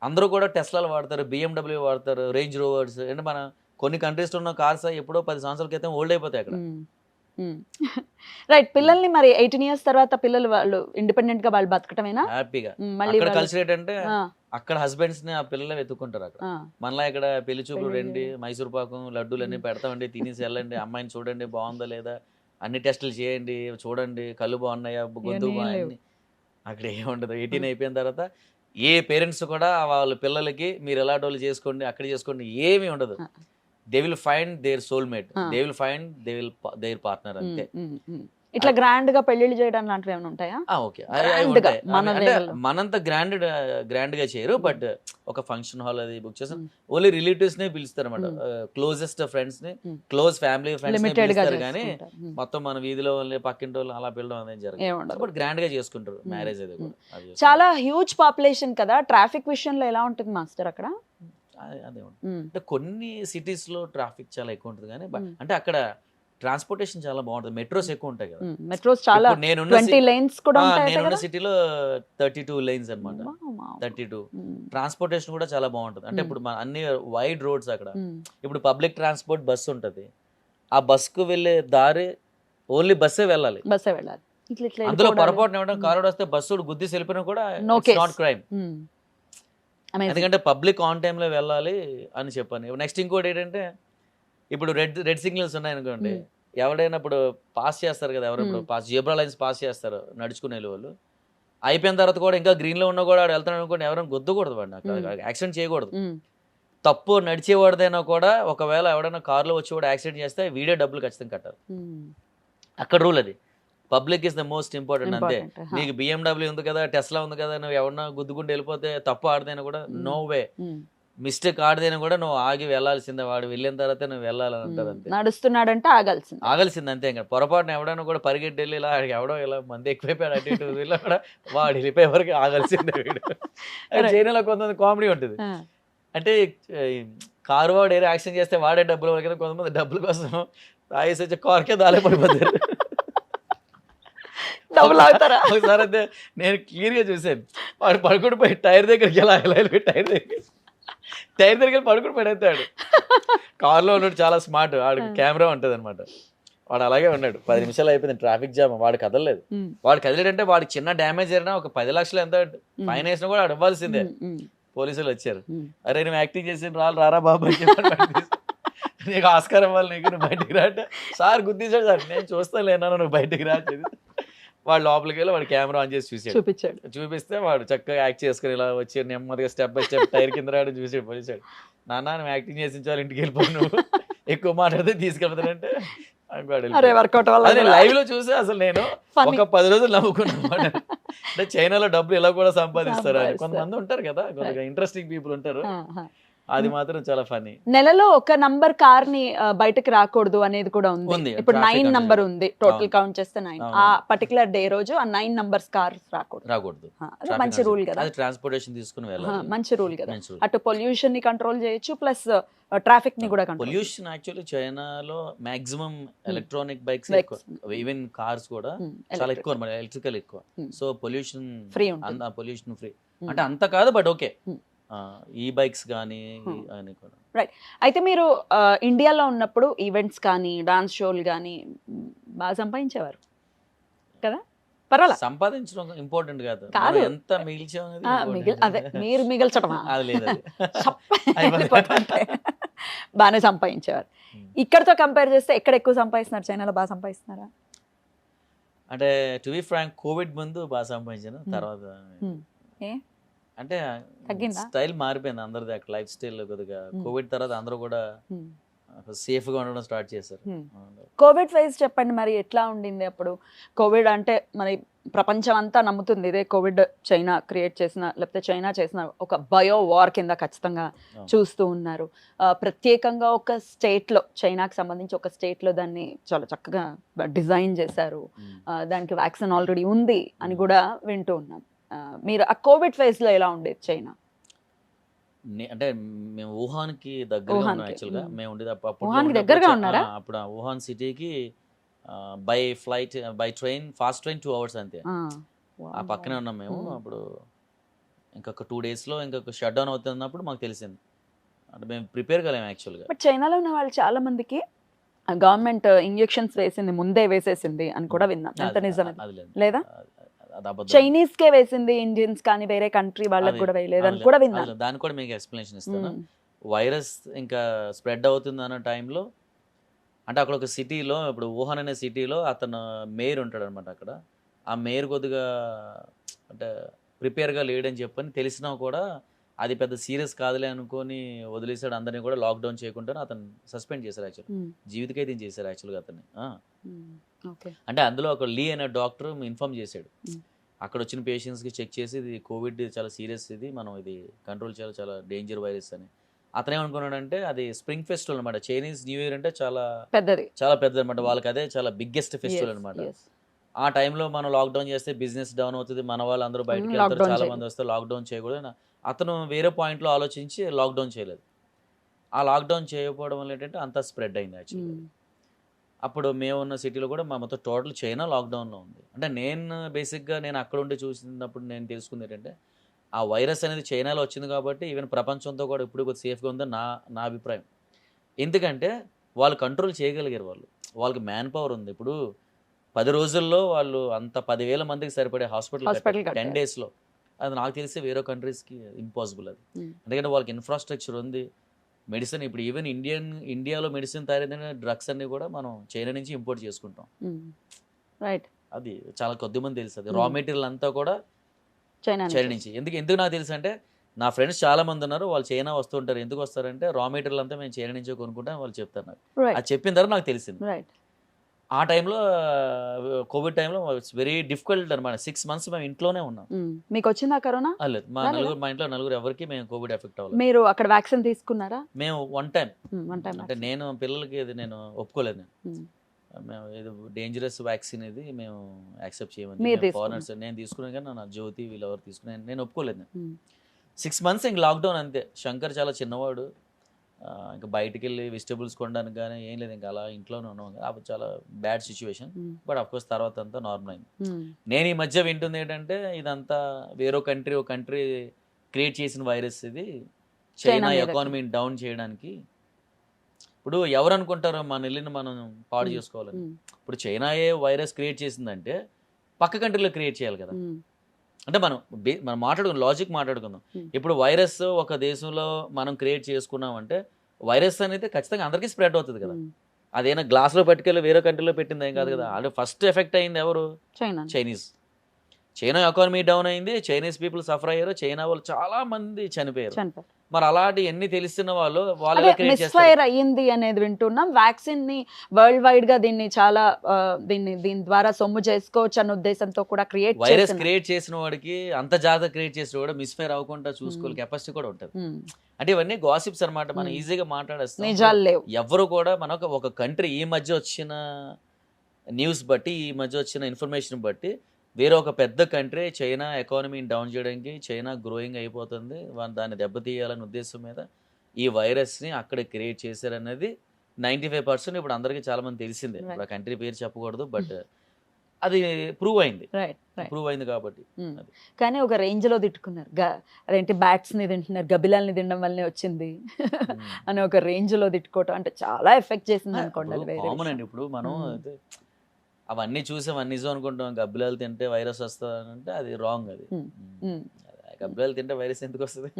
అందరూ కూడా టెస్లాలు వాడతారు, BMW వాడతారు, రేంజ్ రోవర్స్. అంటే మన కొన్ని కంట్రీస్ ఉన్న కార్స్ ఎప్పుడో 10 సంవత్సరాల క్రితం ఓల్డ్ అయిపోతాయి అక్కడ. రైట్. పిల్లల్ని మరి 18 years తర్వాత పిల్లలు వాళ్ళు ఇండిపెండెంట్ గా వాళ్ళు బతకటమేనా హ్యాపీగా? మళ్ళీ అక్కడ కల్చర్ ఏంటంటే అక్కడ హస్బెండ్స్ ని ఆ పిల్లలు వెతుక్కుంటారు. అక్కడ మనలా ఇక్కడ పెళ్లి చూపులు రండి, మైసూర్ పాకం లడ్డూలు అన్ని పెడతామండి, తినేసి వెళ్ళండి, అమ్మాయిని చూడండి బాగుందా లేదా, అన్ని టెస్టులు చేయండి, చూడండి కళ్ళు బాగున్నాయా, గొంతు బాగుంది. అక్కడ ఏముండదు. 18 అయిపోయిన తర్వాత ఏ పేరెంట్స్ కూడా వాళ్ళ పిల్లలకి మీరు ఎలాంటి వాళ్ళు చేసుకోండి, అక్కడ చేసుకోండి, ఏమీ ఉండదు. They will find their soulmate, they will find their partner అంతే. ఇట్లా గ్రాండ్ గా పెళ్లిళ్ళు చేయడం లాంటివి ఏమైనా ఉంటాయా? ఓకే, మనంత గ్రాండ్ గా చేయరు, బట్ ఒక ఫంక్షన్ హాల్ అది బుక్ చేసి ఓన్లీ రిలేటివ్స్ నే పిలుస్తారు అనమాట, క్లోజెస్ట్ ఫ్రెండ్స్ ని, క్లోజ్ ఫ్యామిలీ ఫ్రెండ్స్ ని పిలుస్తారు. కానీ మొత్తం మన వీధిలో పక్కింటి వాళ్ళు అలా పిలవడం అనేది జరగదు, బట్ గ్రాండ్ గా చేసుకుంటారు మ్యారేజ్. అది కూడా చాలా హ్యూజ్ పాపులేషన్ కదా, ట్రాఫిక్ విషయంలో ఎలా ఉంటుంది మాస్టర్ అక్కడ? అదే అంటే కొన్ని సిటీస్ లో ట్రాఫిక్ చాలా ఎక్కువ ఉంటుంది, కానీ అంటే అక్కడ ట్రాన్స్పోర్టేషన్ చాలా బాగుంటుంది, మెట్రోస్ ఎక్కువ ఉంటాయి కదా. మెట్రోస్ చాలా 20 lanes కూడా ఉంటాయి. నేనున్న సిటీలో 32 lanes అన్నమాట, 32. ట్రాన్స్పోర్టేషన్ కూడా చాలా బాగుంటుంది. అంటే ఇప్పుడు మన అన్ని వైడ్ రోడ్స్ అక్కడ. ఇప్పుడు పబ్లిక్ ట్రాన్స్పోర్ట్ బస్సు ఉంటుంది, ఆ బస్ కు వెళ్ళే దారి ఓన్లీ బస్సే వెళ్ళాలి. అందులో పొరపాటున ఏమంటే కారు వస్తే బస్సు గుద్ది వెళ్ళిపోయినా కూడా నాట్ క్రైమ్, ఎందుకంటే పబ్లిక్ ఆన్ టైమ్ లో వెళ్ళాలి అని చెప్పాను. నెక్స్ట్ ఇంకోటి ఏంటంటే ఇప్పుడు రెడ్ సిగ్నల్స్ ఉన్నాయనుకోండి, ఎవడైనా ఇప్పుడు పాస్ చేస్తారు కదా, ఎవరు ఇప్పుడు జీబ్రా లైన్స్ పాస్ చేస్తారు నడుచుకునే వాళ్ళు, అయిపోయిన తర్వాత కూడా ఇంకా గ్రీన్ లో ఉన్నా కూడా వెళ్తాను అనుకోండి, ఎవరైనా గుద్దకూడదు వాడిని, యాక్సిడెంట్ చేయకూడదు. తప్పు నడిచేవాడిదైనా కూడా ఒకవేళ ఎవడైనా కార్లో వచ్చి కూడా యాక్సిడెంట్ చేస్తే వీడే డబ్బులు ఖచ్చితంగా కట్టాలి. అక్కడ రూల్ అది. Public is the most important అంతే. నీకు BMW ఉంది కదా, టెస్లా ఉంది కదా, నువ్వు ఎవరన్నా గుద్దుకుంటూ వెళ్ళిపోతే తప్పు ఆడదైనా కూడా నో వే, మిస్టేక్ ఆడదైనా కూడా నువ్వు ఆగి వెళ్ళాల్సిందే, వాడు వెళ్ళిన తర్వాత నువ్వు వెళ్ళాలని అంటారు అంతే. నడుస్తున్నాడంటే ఆగాల్సింది అంతే. ఇంకా పొరపాటున ఎవడైనా కూడా పరిగెట్టి వెళ్ళి ఇలా ఎవడో ఇలా మంది ఎక్కువైపోయాడు అటు ఇటు వీళ్ళు కూడా వాడు వెళ్ళిపోయే వరకు ఆగాల్సిందే వీడు. చైనాలో కొంతమంది కామెడీ ఉంటుంది, అంటే కారు వాడు ఏదో యాక్సిడెంట్ చేస్తే వాడే డబ్బులు వరకు, కొంతమంది డబ్బుల కోసం తాగేసి వచ్చి కార్కే దాలే పడిపోతారు. ఒకసారి అయితే నేను క్లియర్ గా చూసాను, వాడు పడుకుని పోయి టైర్ దగ్గరికి ఎలా టైర్ దగ్గర పడుకుని పడేస్తాడు. కార్లో ఉన్నాడు, చాలా స్మార్ట్, వాడికి కెమెరా ఉంటుంది అనమాట. వాడు అలాగే ఉన్నాడు, 10 నిమిషాలు అయిపోయింది ట్రాఫిక్ జామ్, వాడు కదలలేదు. వాడు కదిలేడంటే వాడికి చిన్న డ్యామేజ్ అయినా ఒక 10 లక్షలు ఎంత ఫైన్ వేసినా కూడా వాడు ఇవ్వాల్సిందే. పోలీసులు వచ్చారు, అరే నువ్వు యాక్టింగ్ చేసి రారా బాబు అని చెప్పి, నీకు ఆస్కారం ఇవ్వాలి, నీకు నువ్వు బయటికి రా అంటే, సార్ గుర్తించాడు సార్, నేను చూస్తాను లేనా నువ్వు బయటికి రా. వాడు లోపలికి వెళ్ళి వాడు కెమెరా ఆన్ చేసి చూపిస్తే వాడు చక్కగా యాక్ట్ చేసుకుని ఇలా వచ్చి నెమ్మదిగా స్టెప్ బై స్టెప్ టైర్ కింద రాడు చూసాడు. పోలీసాడు, నాన్న నువ్వు యాక్టింగ్ చేసి వాళ్ళు ఇంటికి వెళ్ళిపోయి, నువ్వు ఎక్కువ మాట్లాడితే తీసుకెళ్తానంటే లైవ్ లో చూసి అసలు నేను ఒక 10 రోజులు నవ్వుకున్నాను. అంటే చైనాలో డబ్బులు ఇలా కూడా సంపాదిస్తారు అని కొంతమంది ఉంటారు కదా, కొద్దిగా ఇంట్రెస్టింగ్ పీపుల్ ఉంటారు, అది మాత్రం చాలా ఫనీ. నెలలో ఒక నంబర్ కార్ ని బయటకు రాకూడదు అనేది కూడా ఉంది. ఇప్పుడు 9 నంబర్ ఉంది, టోటల్ కౌంట్ చేస్తే 9. ఆ పర్టికులర్ డే రోజు ఆ 9 నంబర్స్ కార్స్ రాకూడదు. మంచి రూల్ కదా, ట్రాన్స్పోర్టేషన్ తీసుకుని వెళ్ళాలి, మంచి రూల్ కదా. అటు పొల్యూషన్ ని కంట్రోల్ చేయొచ్చు, ప్లస్ ట్రాఫిక్ ని కూడా కంట్రోల్. పొల్యూషన్ యాక్చువల్లీ చైనాలో మాక్సిమం ఎలక్ట్రానిక్ బైక్స్ ఎక్కువ, ఈవెన్ కార్స్ కూడా చాలా ఎక్కువ, ఎలక్ట్రికల్ ఎక్కువ. So pollution free, pollution free అంటే అంత కాదు, బట్ ఓకే. ఈ బైక్స్ కానీ రైట్. అయితే మీరు ఇండియాలో ఉన్నప్పుడు ఈవెంట్స్ కానీ డాన్స్ షోలు కానీ బాగా సంపాదించేవారు కదా? పర్వాలా, సంపాదించడం ఇంపార్టెంట్ కాదు, ఎంత మిగిల్చాం అదే మీరు మిగిల్చడం అది లేదు, బాగానే సంపాదించేవారు. ఇక్కడతో కంపేర్ చేస్తే ఎక్కడ ఎక్కువ సంపాదిస్తున్నారు? చైనాలో బాగా సంపాదిస్తున్నారా? అంటే టు బి ఫ్రాంక్ కోవిడ్ ముందు బాగా సంపాదించాను, తర్వాత అంటే తగ్గిందా? స్టైల్ మారిపోయింది అందరిది, అక్కడ లైఫ్ స్టైల్ కొద్దిగా కోవిడ్ తర్వాత అందరూ కూడా సేఫ్ గా ఉండడం స్టార్ట్ చేశారు. కోవిడ్ ఫేజ్ చెప్పండి మరి, ఎట్లా ఉండింది అప్పుడు? కోవిడ్ అంటే మరి ప్రపంచం అంతా నమ్ముతుంది ఇదే కోవిడ్ చైనా క్రియేట్ చేసిన, లేకపోతే చైనా చేసిన ఒక బయో వార్ కింద ఖచ్చితంగా చూస్తూ ఉన్నారు. ప్రత్యేకంగా ఒక స్టేట్లో, చైనాకి సంబంధించి ఒక స్టేట్లో దాన్ని చాలా చక్కగా డిజైన్ చేశారు. దానికి వ్యాక్సిన్ ఆల్రెడీ ఉంది అని కూడా వింటూ ఉన్నాం. మీరు ఆ కోవిడ్ ఫేజ్లో ఎలా ఉండేది చైనా? అంటే మేము వుహాన్కి దగ్గరగా ఉన్నాం వుహాన్కి. యాక్చువల్గా. మేము ఉండేది వుహాన్కి దగ్గరగా ఉన్నారా? అప్పుడు వుహాన్ సిటీకి by flight, by train, fast train 2 hours అంతే. ఆ పక్కనే ఉన్నాం మేము. అప్పుడు ఇంకొక 2 daysలో ఇంకొక షట్ డౌన్ అవుతున్నప్పుడు మాకు తెలిసింది. అంటే మేము ప్రిపేర్ కాలేము యాక్చువల్గా. బట్ చైనాలో ఉన్న వాళ్ళు చాలా మందికి గవర్నమెంట్ ఇంజెక్షన్స్ వేసింది, ముందే వేసేసింది అని కూడా విన్నాం. ఎంత నిజం అది? అది లేదు, లేదా అది అబద్ధం. చైనీస్ కే వేసింది, ఇండియన్స్ కానీ వేరే కంట్రీ వాళ్ళకి కూడా వేయలేదు అని కూడా విన్నాం. దానికి కూడా మీకు ఎక్స్ప్లెనేషన్ ఇస్తాను. వైరస్ ఇంకా స్ప్రెడ్ అవుతుంది అన్న టైంలో, అంటే అక్కడ ఒక సిటీలో, ఇప్పుడు వుహాన్ అనే సిటీలో అతను మేయర్ ఉంటాడు అనమాట. అక్కడ ఆ మేయర్ కొద్దిగా అంటే ప్రిపేర్గా లేడని చెప్పని తెలిసినా కూడా అది పెద్ద సీరియస్ కాదులే అనుకొని వదిలేసాడు. అందరినీ కూడా లాక్డౌన్ చేయకుండా అతను సస్పెండ్ చేశారు యాక్చువల్, జీవితకైతే చేశారు యాక్చువల్గా అతన్ని. అంటే అందులో ఒక లీ అనే డాక్టర్ ఇన్ఫార్మ్ చేశాడు, అక్కడ వచ్చిన పేషెంట్స్కి చెక్ చేసి ఇది కోవిడ్ చాలా సీరియస్, ఇది మనం ఇది కంట్రోల్ చేయాలి, చాలా డేంజర్ వైరస్ అని. అతను ఏమనుకున్నాడంటే అది స్ప్రింగ్ ఫెస్టివల్ అనమాట. చైనీస్ న్యూ ఇయర్ అంటే చాలా పెద్దది, చాలా పెద్దది అనమాట. వాళ్ళకి అదే చాలా బిగ్గెస్ట్ ఫెస్టివల్ అనమాట. ఆ టైంలో మనం లాక్డౌన్ చేస్తే బిజినెస్ డౌన్ అవుతుంది, మన వాళ్ళు అందరూ బయటకు వెళ్తారు, చాలా మంది వస్తే లాక్డౌన్ చేయకూడదు. అతను వేరే పాయింట్లో ఆలోచించి లాక్డౌన్ చేయలేదు. ఆ లాక్డౌన్ చేయకపోవడం వల్ల ఏంటంటే అంతా స్ప్రెడ్ అయింది యాక్చువల్గా. అప్పుడు మేము ఉన్న సిటీలో కూడా మా మొత్తం టోటల్ చైనా లాక్డౌన్లో ఉంది. అంటే నేను బేసిక్గా నేను అక్కడ ఉండి చూసినప్పుడు నేను తెలుసుకుంది ఏంటంటే ఆ వైరస్ అనేది చైనాలో వచ్చింది కాబట్టి ఈవెన్ ప్రపంచంతో కూడా ఇప్పుడు కొద్దిగా సేఫ్గా ఉందని నా అభిప్రాయం. ఎందుకంటే వాళ్ళు కంట్రోల్ చేయగలిగారు, వాళ్ళకి మ్యాన్ పవర్ ఉంది. ఇప్పుడు 10 రోజుల్లో వాళ్ళు అంత 10,000 మందికి సరిపడే హాస్పిటల్ 10 daysలో. అది నాకు తెలిసి వేరే కంట్రీస్కి ఇంపాసిబుల్ అది. ఎందుకంటే వాళ్ళకి ఇన్ఫ్రాస్ట్రక్చర్ ఉంది, మెడిసిన్. ఇప్పుడు ఈవెన్ ఇండియాలో మెడిసిన్ తయారైన డ్రగ్స్ అన్ని కూడా మనం చైనా నుంచి ఇంపోర్ట్ చేసుకుంటాం. రైట్, అది చాలా కొద్దిమంది తెలుసు. అది రా మెటీరియల్ అంతా కూడా చైనా నుంచి. ఎందుకు నాకు తెలుసు అంటే నా ఫ్రెండ్స్ చాలా మంది ఉన్నారు, వాళ్ళు చైనా వస్తుంటారు. ఎందుకు వస్తారంటే రా మెటీరియల్ అంతా మేము చైనా నుంచే కొనుక్కుంటాం వాళ్ళు చెప్తారు నాకు. అది చెప్పిన తర్వాత నాకు తెలిసింది. ఆ టైంలో కోవిడ్ టైంలో ఇట్స్ వెరీ డిఫికల్ట్ అనమాట. 6 months మేము ఇంట్లోనే ఉన్నాం. మీకు వచ్చిందా కరోనా? లేదు, మా ఇంట్లో నలుగురు ఎవరికి మేము కోవిడ్ ఎఫెక్ట్ అవ్వలేదు. మీరు అక్కడ వ్యాక్సిన్ తీసుకున్నారా? మేము వన్ టైం అంటే నేను పిల్లలకి ఇది నేను ఒప్పుకోలేదు. మేము ఇది డేంజరస్ వ్యాక్సిన్, ఇది మేము యాక్సెప్ట్ చేయమని ఫారినర్స్ నేను తీసుకున్నాను, కానీ నా జ్యోతి వీళ్ళు ఎవరు తీసుకున్నాను, నేను ఒప్పుకోలేదు. 6 months ఇంక లాక్డౌన్ అంతే. శంకర్ చాలా చిన్నవాడు, ఇంకా బయటికి వెళ్ళి వెజిటబుల్స్ కొనడానికి కానీ ఏం లేదు, ఇంకా అలా ఇంట్లోనే ఉన్నాం. అప్పుడు చాలా బ్యాడ్ సిచ్యువేషన్. బట్ అఫ్కోర్స్ తర్వాత అంతా నార్మల్ అయింది. నేను ఈ మధ్య వింటుంది ఏంటంటే ఇదంతా వేరే ఒక కంట్రీ క్రియేట్ చేసిన వైరస్, ఇది చైనా ఎకానమీని డౌన్ చేయడానికి. ఇప్పుడు ఎవరు అనుకుంటారో మన ఇల్లుని మనం పాడు చేసుకోవాలని. ఇప్పుడు చైనా ఏ వైరస్ క్రియేట్ చేసిందంటే పక్క కంట్రీలో క్రియేట్ చేయాలి కదా. అంటే మనం లాజిక్ మాట్లాడుకుందాం. ఇప్పుడు వైరస్ ఒక దేశంలో మనం క్రియేట్ చేసుకున్నాం అంటే వైరస్ అనేది ఖచ్చితంగా అందరికీ స్ప్రెడ్ అవుతుంది కదా. అదేనా గ్లాస్లో పట్టుకెళ్ళి వేరే కంట్రీలో పెట్టింది ఏం కాదు కదా. అంటే ఫస్ట్ ఎఫెక్ట్ అయింది ఎవరు? చైనీస్. చైనా ఎకానమీ డౌన్ అయింది, చైనీస్ పీపుల్ సఫర్ అయ్యారు, చైనా వాళ్ళు చాలా మంది చనిపోయారు. మరి అలాంటి ఎన్ని తెలిసిన వాళ్ళు మిస్ఫైర్ అయ్యింది అనేది వింటున్నాం. వ్యాక్సిన్ ని వరల్డ్ వైడ్ గా దీన్ని చాలా దీని ద్వారా సొమ్ము చేసుకోవచ్చు అన్న ఉద్దేశంతో కూడా వైరస్ క్రియేట్ చేసిన వాడికి, అంత జాగ్రత్త క్రియేట్ చేసిన వాడు మిస్ఫైర్ అవ్వకుండా చూసుకోవాలి కెపాసిటీ కూడా ఉంటుంది. అంటే ఇవన్నీ గాసిప్స్ అనమాట, మనం ఈజీగా మాట్లాడేస్తాం, నిజాలు లేవు. ఎవరు కూడా మనకు ఒక కంట్రీ ఈ మధ్య వచ్చిన న్యూస్ బట్టి, ఈ మధ్య వచ్చిన ఇన్ఫర్మేషన్ బట్టి వేరే ఒక పెద్ద కంట్రీ చైనా ఎకానమీని డౌన్ చేయడానికి, చైనా గ్రోయింగ్ అయిపోతుంది, దాన్ని దెబ్బతీయాలనే ఉద్దేశం మీద ఈ వైరస్ని అక్కడ క్రియేట్ చేశారనేది 95% ఇప్పుడు అందరికీ చాలా మంది తెలిసిందే. ఇప్పుడు ఆ కంట్రీ పేరు చెప్పకూడదు, బట్ అది ప్రూవ్ అయింది కాబట్టి. కానీ ఒక రేంజ్ లో తిట్టుకున్నారు, అదేంటి బ్యాట్స్ ని తింటున్నారు, గబ్బిలాల్ని తినడం వల్లనే వచ్చింది అని ఒక రేంజ్ లో తిట్టుకోవటం అంటే చాలా ఎఫెక్ట్ చేసింది అనుకోండి. కామన్ అండి. ఇప్పుడు మనం అవన్నీ చూసి అవన్నీ నిజం అనుకుంటాం, గబ్బిలాలు తింటే వైరస్ వస్తుందంటే అది రాంగ్. అది గబ్బిలాలు తింటే వైరస్ ఎందుకు వస్తుంది?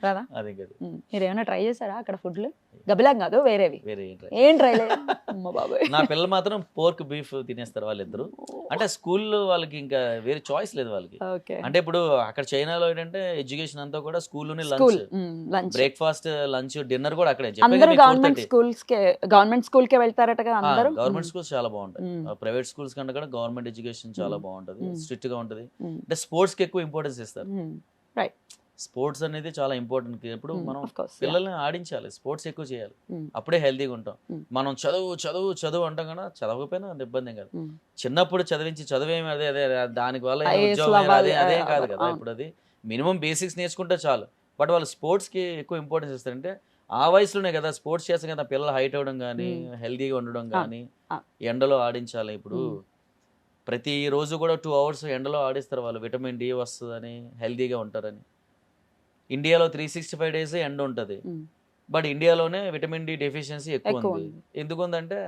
కదా అదే కదా. మీరు ఏమైనా ట్రై చేశారా అక్కడ ఫుడ్లు? గబిలాం కాదు వేరేవి వేరే ఏం ట్రై లేదు? అమ్మ బాబాయ్. నా పిల్లలు మాత్రం పోర్క్ బీఫ్ తినేస్తారు వాళ్ళిద్దరు. అంటే స్కూల్లో వాళ్ళకి ఇంకా వేరే చాయిస్ లేదు వాళ్ళకి. ఓకే. అంటే ఇప్పుడు అక్కడ చైనాలో ఏంటంటే ఎడ్యుకేషన్ అంతా కూడా స్కూల్లోనే school lunch, lunch breakfast, lunch, dinner కూడా అక్కడే. అందరూ గవర్నమెంట్ స్కూల్స్ కే వెళ్తారట కదా అందరూ? గవర్నమెంట్ స్కూల్స్ చాలా బాగుంటాయి. ప్రైవేట్ స్కూల్స్ కంటే కూడా గవర్నమెంట్ ఎడ్యుకేషన్ చాలా బాగుంటది, స్ట్రిక్ట్ గా ఉంటది. అంటే స్పోర్ట్స్ కి ఎక్కువ ఇంపార్టెన్స్ ఇస్తారు. రైట్. స్పోర్ట్స్ అనేది చాలా ఇంపార్టెంట్. ఎప్పుడు మనం of course, పిల్లల్ని ఆడించాలి, స్పోర్ట్స్ ఎక్కువ చేయాలి, అప్పుడే హెల్తీగా ఉంటాం. మనం చదువు చదువు చదువు అంటాం కదా, చదవకపోయినా ఇబ్బంది కాదు. చిన్నప్పుడు చదివించి చదువేమి అదే అదే దానికి వల్ల ఉద్యోగం అదే అదేం కాదు కదా. ఇప్పుడు అది మినిమం బేసిక్స్ నేర్చుకుంటే చాలు. బట్ వాళ్ళు స్పోర్ట్స్ కి ఎక్కువ ఇంపార్టెన్స్ ఇస్తారంటే ఆ వయసులోనే కదా స్పోర్ట్స్ చేస్తాం కదా, పిల్లలు హైట్ అవ్వడం కానీ హెల్తీగా ఉండడం కానీ. ఎండలో ఆడించాలి. ఇప్పుడు ప్రతి రోజు కూడా 2 hours ఎండలో ఆడిస్తారు వాళ్ళు, విటమిన్ డి వస్తుందని, హెల్తీగా ఉంటారని. ఇండియాలో 365 days ఎండ ఉంటుంది, బట్ ఇండియాలోనే విటమిన్ డి డెఫిషియన్సీ ఎక్కువ ఉంది. ఎందుకుందంటే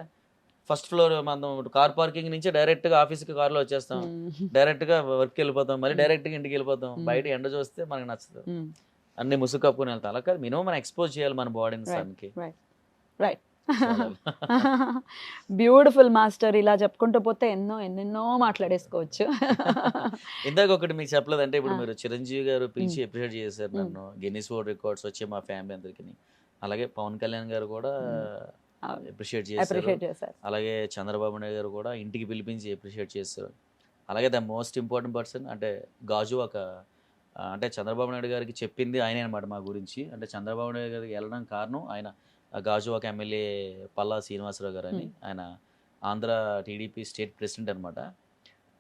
ఫస్ట్ ఫ్లోర్ మనం కార్ పార్కింగ్ నుంచి డైరెక్ట్ గా ఆఫీస్కి కార్లో వచ్చేస్తాం, డైరెక్ట్ గా వర్క్కి వెళ్ళిపోతాం, మళ్ళీ డైరెక్ట్ గా ఇంటికి వెళ్ళిపోతాం. బయట ఎండ చూస్తే మనకి నచ్చదు, అన్ని ముసుగు కప్పుకొని వెళ్తాం. అలా కాదు, మినిమం మనం ఎక్స్పోజ్ చేయాలి మన బాడీని సన్కి. రైట్. Beautiful master. ఇలా చెప్పుకుంటూ పోతే ఎన్నెన్నో మాట్లాడేసుకోవచ్చు. ఇందాక ఒకటి మీకు చెప్పలేదంటే, ఇప్పుడు మీరు చిరంజీవి గారు పిలిచి అప్రిషియేట్ చేశారు నన్ను, గిన్నిస్ వరల్డ్ రికార్డ్స్ వచ్చే మా ఫ్యామిలీ అందరికి. అలాగే పవన్ కళ్యాణ్ గారు కూడా అప్రిషియేట్ చేశారు. అలాగే చంద్రబాబు నాయుడు గారు కూడా ఇంటికి పిలిపించి అప్రిషియేట్ చేశారు. అలాగే ద మోస్ట్ ఇంపార్టెంట్ పర్సన్ అంటే గాజువాక, అంటే చంద్రబాబు నాయుడు గారికి చెప్పింది ఆయనే అనమాట మా గురించి. అంటే చంద్రబాబు నాయుడు గారికి వెళ్ళడం కారణం ఆయన గాజువాక ఎమ్మెల్యే పల్లా శ్రీనివాసరావు గారు అని, ఆయన ఆంధ్ర టీడీపీ స్టేట్ ప్రెసిడెంట్ అనమాట.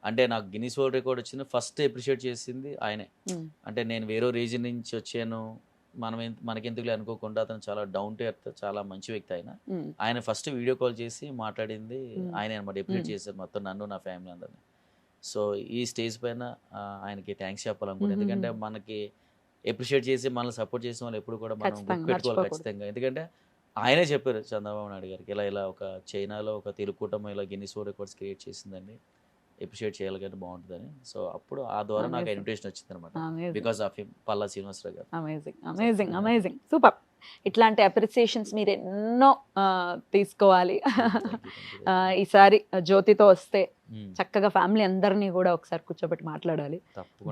అంటే నాకు గిన్నిస్ వరల్డ్ రికార్డ్ వచ్చింది ఫస్ట్ అప్రిషియేట్ చేసింది ఆయనే. అంటే నేను వేరే రీజన్ నుంచి వచ్చాను, మనకెందుకులే అనుకోకుండా అతను చాలా డౌన్ టు ఎర్త్, చాలా మంచి వ్యక్తి ఆయన ఫస్ట్ వీడియో కాల్ చేసి మాట్లాడింది ఆయనే అనమాట. అప్రిషియేట్ చేశారు మొత్తం నన్ను, నా ఫ్యామిలీ అందరినీ. సో ఈ స్టేజ్ పైన ఆయనకి థ్యాంక్స్ చెప్పాలనుకుంటున్నాను. ఎందుకంటే మనకి అప్రిషియేట్ చేసి మనల్ని సపోర్ట్ చేసిన వాళ్ళు ఎప్పుడు కూడా మనం గుర్తుపెట్టుకోవాలి ఖచ్చితంగా. ఎందుకంటే ఆయనే చెప్పారు చంద్రబాబు నాయుడు గారికి, ఇలా ఒక చైనాలో ఒక తెలుగు కూటమి ఇలా గిన్నిస్ వరల్డ్ రికార్డ్స్ క్రియేట్ చేసిందండి, అప్రిషియేట్ చేయాలి కానీ బాగుంటుందని. సో అప్పుడు ఆ ద్వారా నాకు ఇన్విటేషన్ వచ్చింది అనమాట, because of him, Palla Srinivasarao garu. Amazing super. ఇట్లాంటి అప్రిసియేషన్స్ మీరు ఎన్నో తీసుకోవాలి. ఈసారి జ్యోతితో వస్తే చక్కగా ఫ్యామిలీ అందరినీ కూడా ఒకసారి కూర్చోబెట్టి మాట్లాడాలి.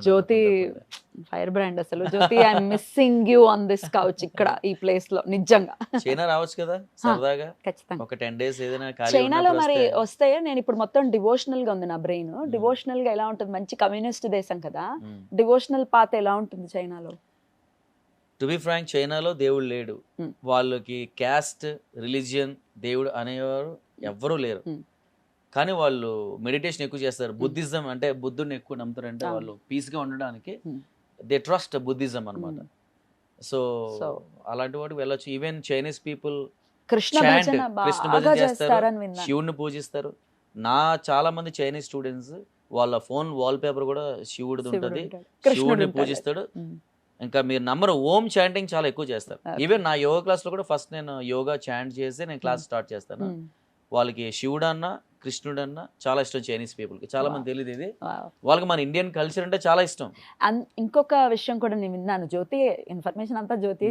జ్యోతి ఫైర్ బ్రాండ్ అసలు. Jyothi I'm missing you on this couch, ఇక్కడ ఈ ప్లేస్ లో. నిజంగా చైనా రావచ్చు కదా సరదాగా, ఖచ్చితంగా ఒక 10 days ఏదైనా. చైనాలో మరి వస్తే నేను ఇప్పుడు మొత్తం డివోషనల్ గా ఉంది నా బ్రెయిన్. డివోషనల్ గా ఎలా ఉంటుంది, మంచి కమ్యూనిస్ట్ దేశం కదా, డివోషనల్ పాత్ ఎలా ఉంటుంది చైనాలో? టు బి ఫ్రాంక్, చైనాలో దేవుడు లేడు. వాళ్ళకి క్యాస్ట్, రిలీజియన్, దేవుడు అనేవారు ఎవ్వరూ లేరు. కానీ వాళ్ళు మెడిటేషన్ ఎక్కువ చేస్తారు. బుద్ధిజం అంటే బుద్ధుడిని ఎక్కువ నమ్ముతారంటే వాళ్ళు పీస్గా ఉండడానికి దే ట్రస్ట్ బుద్ధిజం అనమాట. సో అలాంటి వాటికి వెళ్ళొచ్చు. ఈవెన్ చైనీస్ పీపుల్ కృష్ణ భజన చేస్తారు, శివుడిని పూజిస్తారు. నా చాలా మంది చైనీస్ స్టూడెంట్స్ వాళ్ళ ఫోన్ వాల్ పేపర్ కూడా శివుడిది ఉంటుంది, శివుడిని పూజిస్తాడు. ఇంకా మీరు నమ్మరు, ఓం చాంటింగ్ చాలా ఎక్కువ చేస్తారు. ఈవెన్ నా యోగా క్లాస్లో కూడా ఫస్ట్ నేను యోగా చాంట్ చేసి నేను క్లాస్ స్టార్ట్ చేస్తాను. వాళ్ళకి శివుడు అన్న, కృష్ణుడు అన్న చాలా ఇష్టం చైనీస్ పీపుల్కి. చాలా మంది తెలియదు ఇది. వాళ్ళకి మన ఇండియన్ కల్చర్ అంటే చాలా ఇష్టం. ఇంకొక విషయం కూడా నేను విన్నాను, జ్యోతి ఇన్ఫర్మేషన్ అంతా జ్యోతి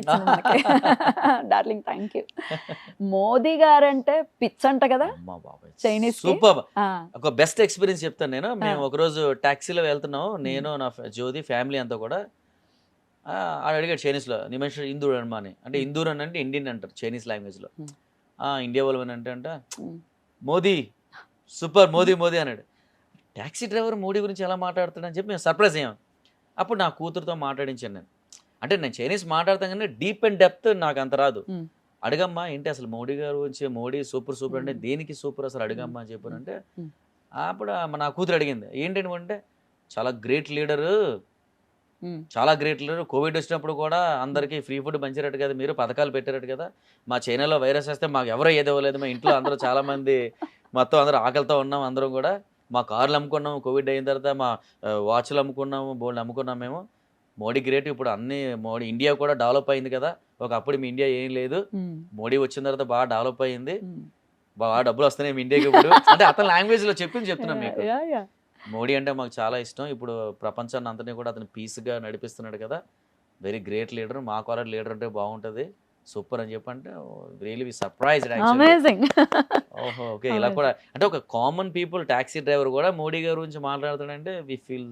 డార్లింగ్, థ్యాంక్ యూ. మోదీ గారు అంటే పిచ్ అంట కదా చైనీస్. సూపర్. ఒక బెస్ట్ ఎక్స్పీరియన్స్ చెప్తాను నేను. మేము ఒకరోజు టాక్సీలో వెళ్తున్నాం, నేను నా జ్యోతి ఫ్యామిలీ అంతా కూడా. అడిగాడు చైనీస్లో, నీ మనిషి ఇందూర్ అమ్మా అని. అంటే ఇందూర్ అని అంటే ఇండియన్ అంటారు చైనీస్ లాంగ్వేజ్లో. ఇండియా వాళ్ళు అని అంటే మోదీ సూపర్, మోదీ మోదీ అన్నాడు. ట్యాక్సీ డ్రైవర్ మోడీ గురించి ఎలా మాట్లాడుతాడని చెప్పి మేము సర్ప్రైజ్ అయ్యాం. అప్పుడు నా కూతురుతో మాట్లాడించాను నేను. అంటే నేను చైనీస్ మాట్లాడతాను కానీ డీప్ అండ్ డెప్త్ నాకు అంత రాదు. అడగమ్మా ఏంటి అసలు మోడీ గారు గురించి, మోడీ సూపర్ సూపర్ అంటే దేనికి సూపర్ అసలు అడగమ్మా అని చెప్పానంటే, అప్పుడు నా కూతురు అడిగింది ఏంటంటే చాలా గ్రేట్ లీడరు, చాలా గ్రేట్ లీడర్. కోవిడ్ వచ్చినప్పుడు కూడా అందరికీ ఫ్రీ ఫుడ్ పంచారట కదా, మీరు పథకాలు పెట్టారట కదా. మా చైనాలో వైరస్ వస్తే మాకు ఎవరో ఏదో లేదు, మా ఇంట్లో అందరూ చాలా మంది మొత్తం అందరూ ఆకలితో ఉన్నాం, అందరం కూడా మా కార్లు అమ్ముకున్నాము, కోవిడ్ అయిన తర్వాత మా వాచ్లు అమ్ముకున్నాము, బోల్డ్ అమ్ముకున్నాం మేము. మోడీ గ్రేట్, ఇప్పుడు అన్ని మోడీ, ఇండియా కూడా డెవలప్ అయింది కదా. ఒకప్పుడు మీ ఇండియా ఏం లేదు, మోడీ వచ్చిన తర్వాత బాగా డెవలప్ అయింది, బాగా డబ్బులు వస్తున్నాయి మీ ఇండియాకి ఇప్పుడు. అంటే అతని లాంగ్వేజ్ లో చెప్తున్నాం మీకు. మోడీ అంటే మాకు చాలా ఇష్టం. ఇప్పుడు ప్రపంచాన్ని అంతని కూడా అతను పీస్గా నడిపిస్తున్నాడు కదా. Very great leader. మా కాలర్ లీడర్ అంటే బాగుంటుంది, సూపర్ అని చెప్పంటే really we surprised actually. Amazing. ఓహో ఓకే, ఇలా కూడా అంటే ఒక కామన్ పీపుల్ టాక్సీ డ్రైవర్ కూడా మోడీ గారి గురించి మాట్లాడుతాడంటే we feel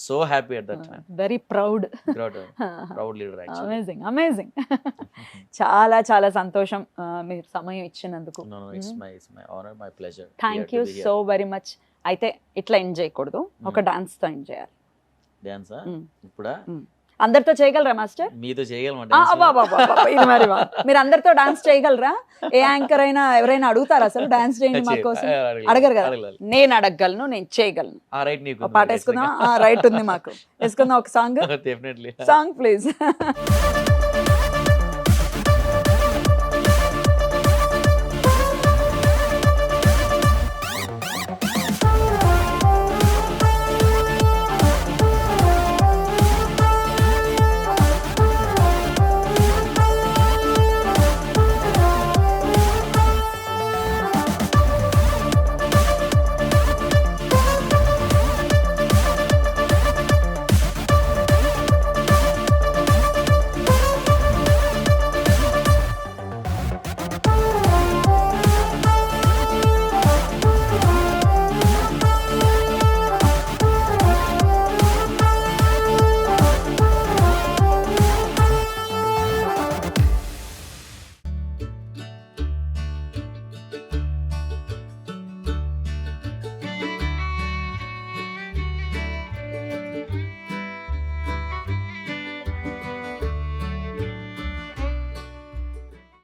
so happy at that time. Very proud. Proud leader actually. Amazing amazing. చాలా చాలా సంతోషం మీరు సమయం ఇచ్చినందుకు. It's my honour, my pleasure. Thank you so very much. అయితే ఇట్లా ఎండ్ చేయకూడదు, ఒక డాన్స్ తో ఎండ్ చేయాలి. డాన్సా ఇప్పుడా? అందరితో చేయగలరా మాస్టర్? మీతో ఇది చేయగలమంటే మరి మీరు అందరితో డాన్స్ చేయగలరా? ఏ యాంకర్ అయినా ఎవరైనా అడుగుతారా అసలు డాన్స్ చేయండి మా కోసం? అడగరు కదా. నేను అడగగలను, నేను చేయగలను. రైట్, నీకు పాట వేసుకుందాం. రైట్ ఉంది మాకు, వేసుకుందాం ఒక సాంగ్. Definitely song please.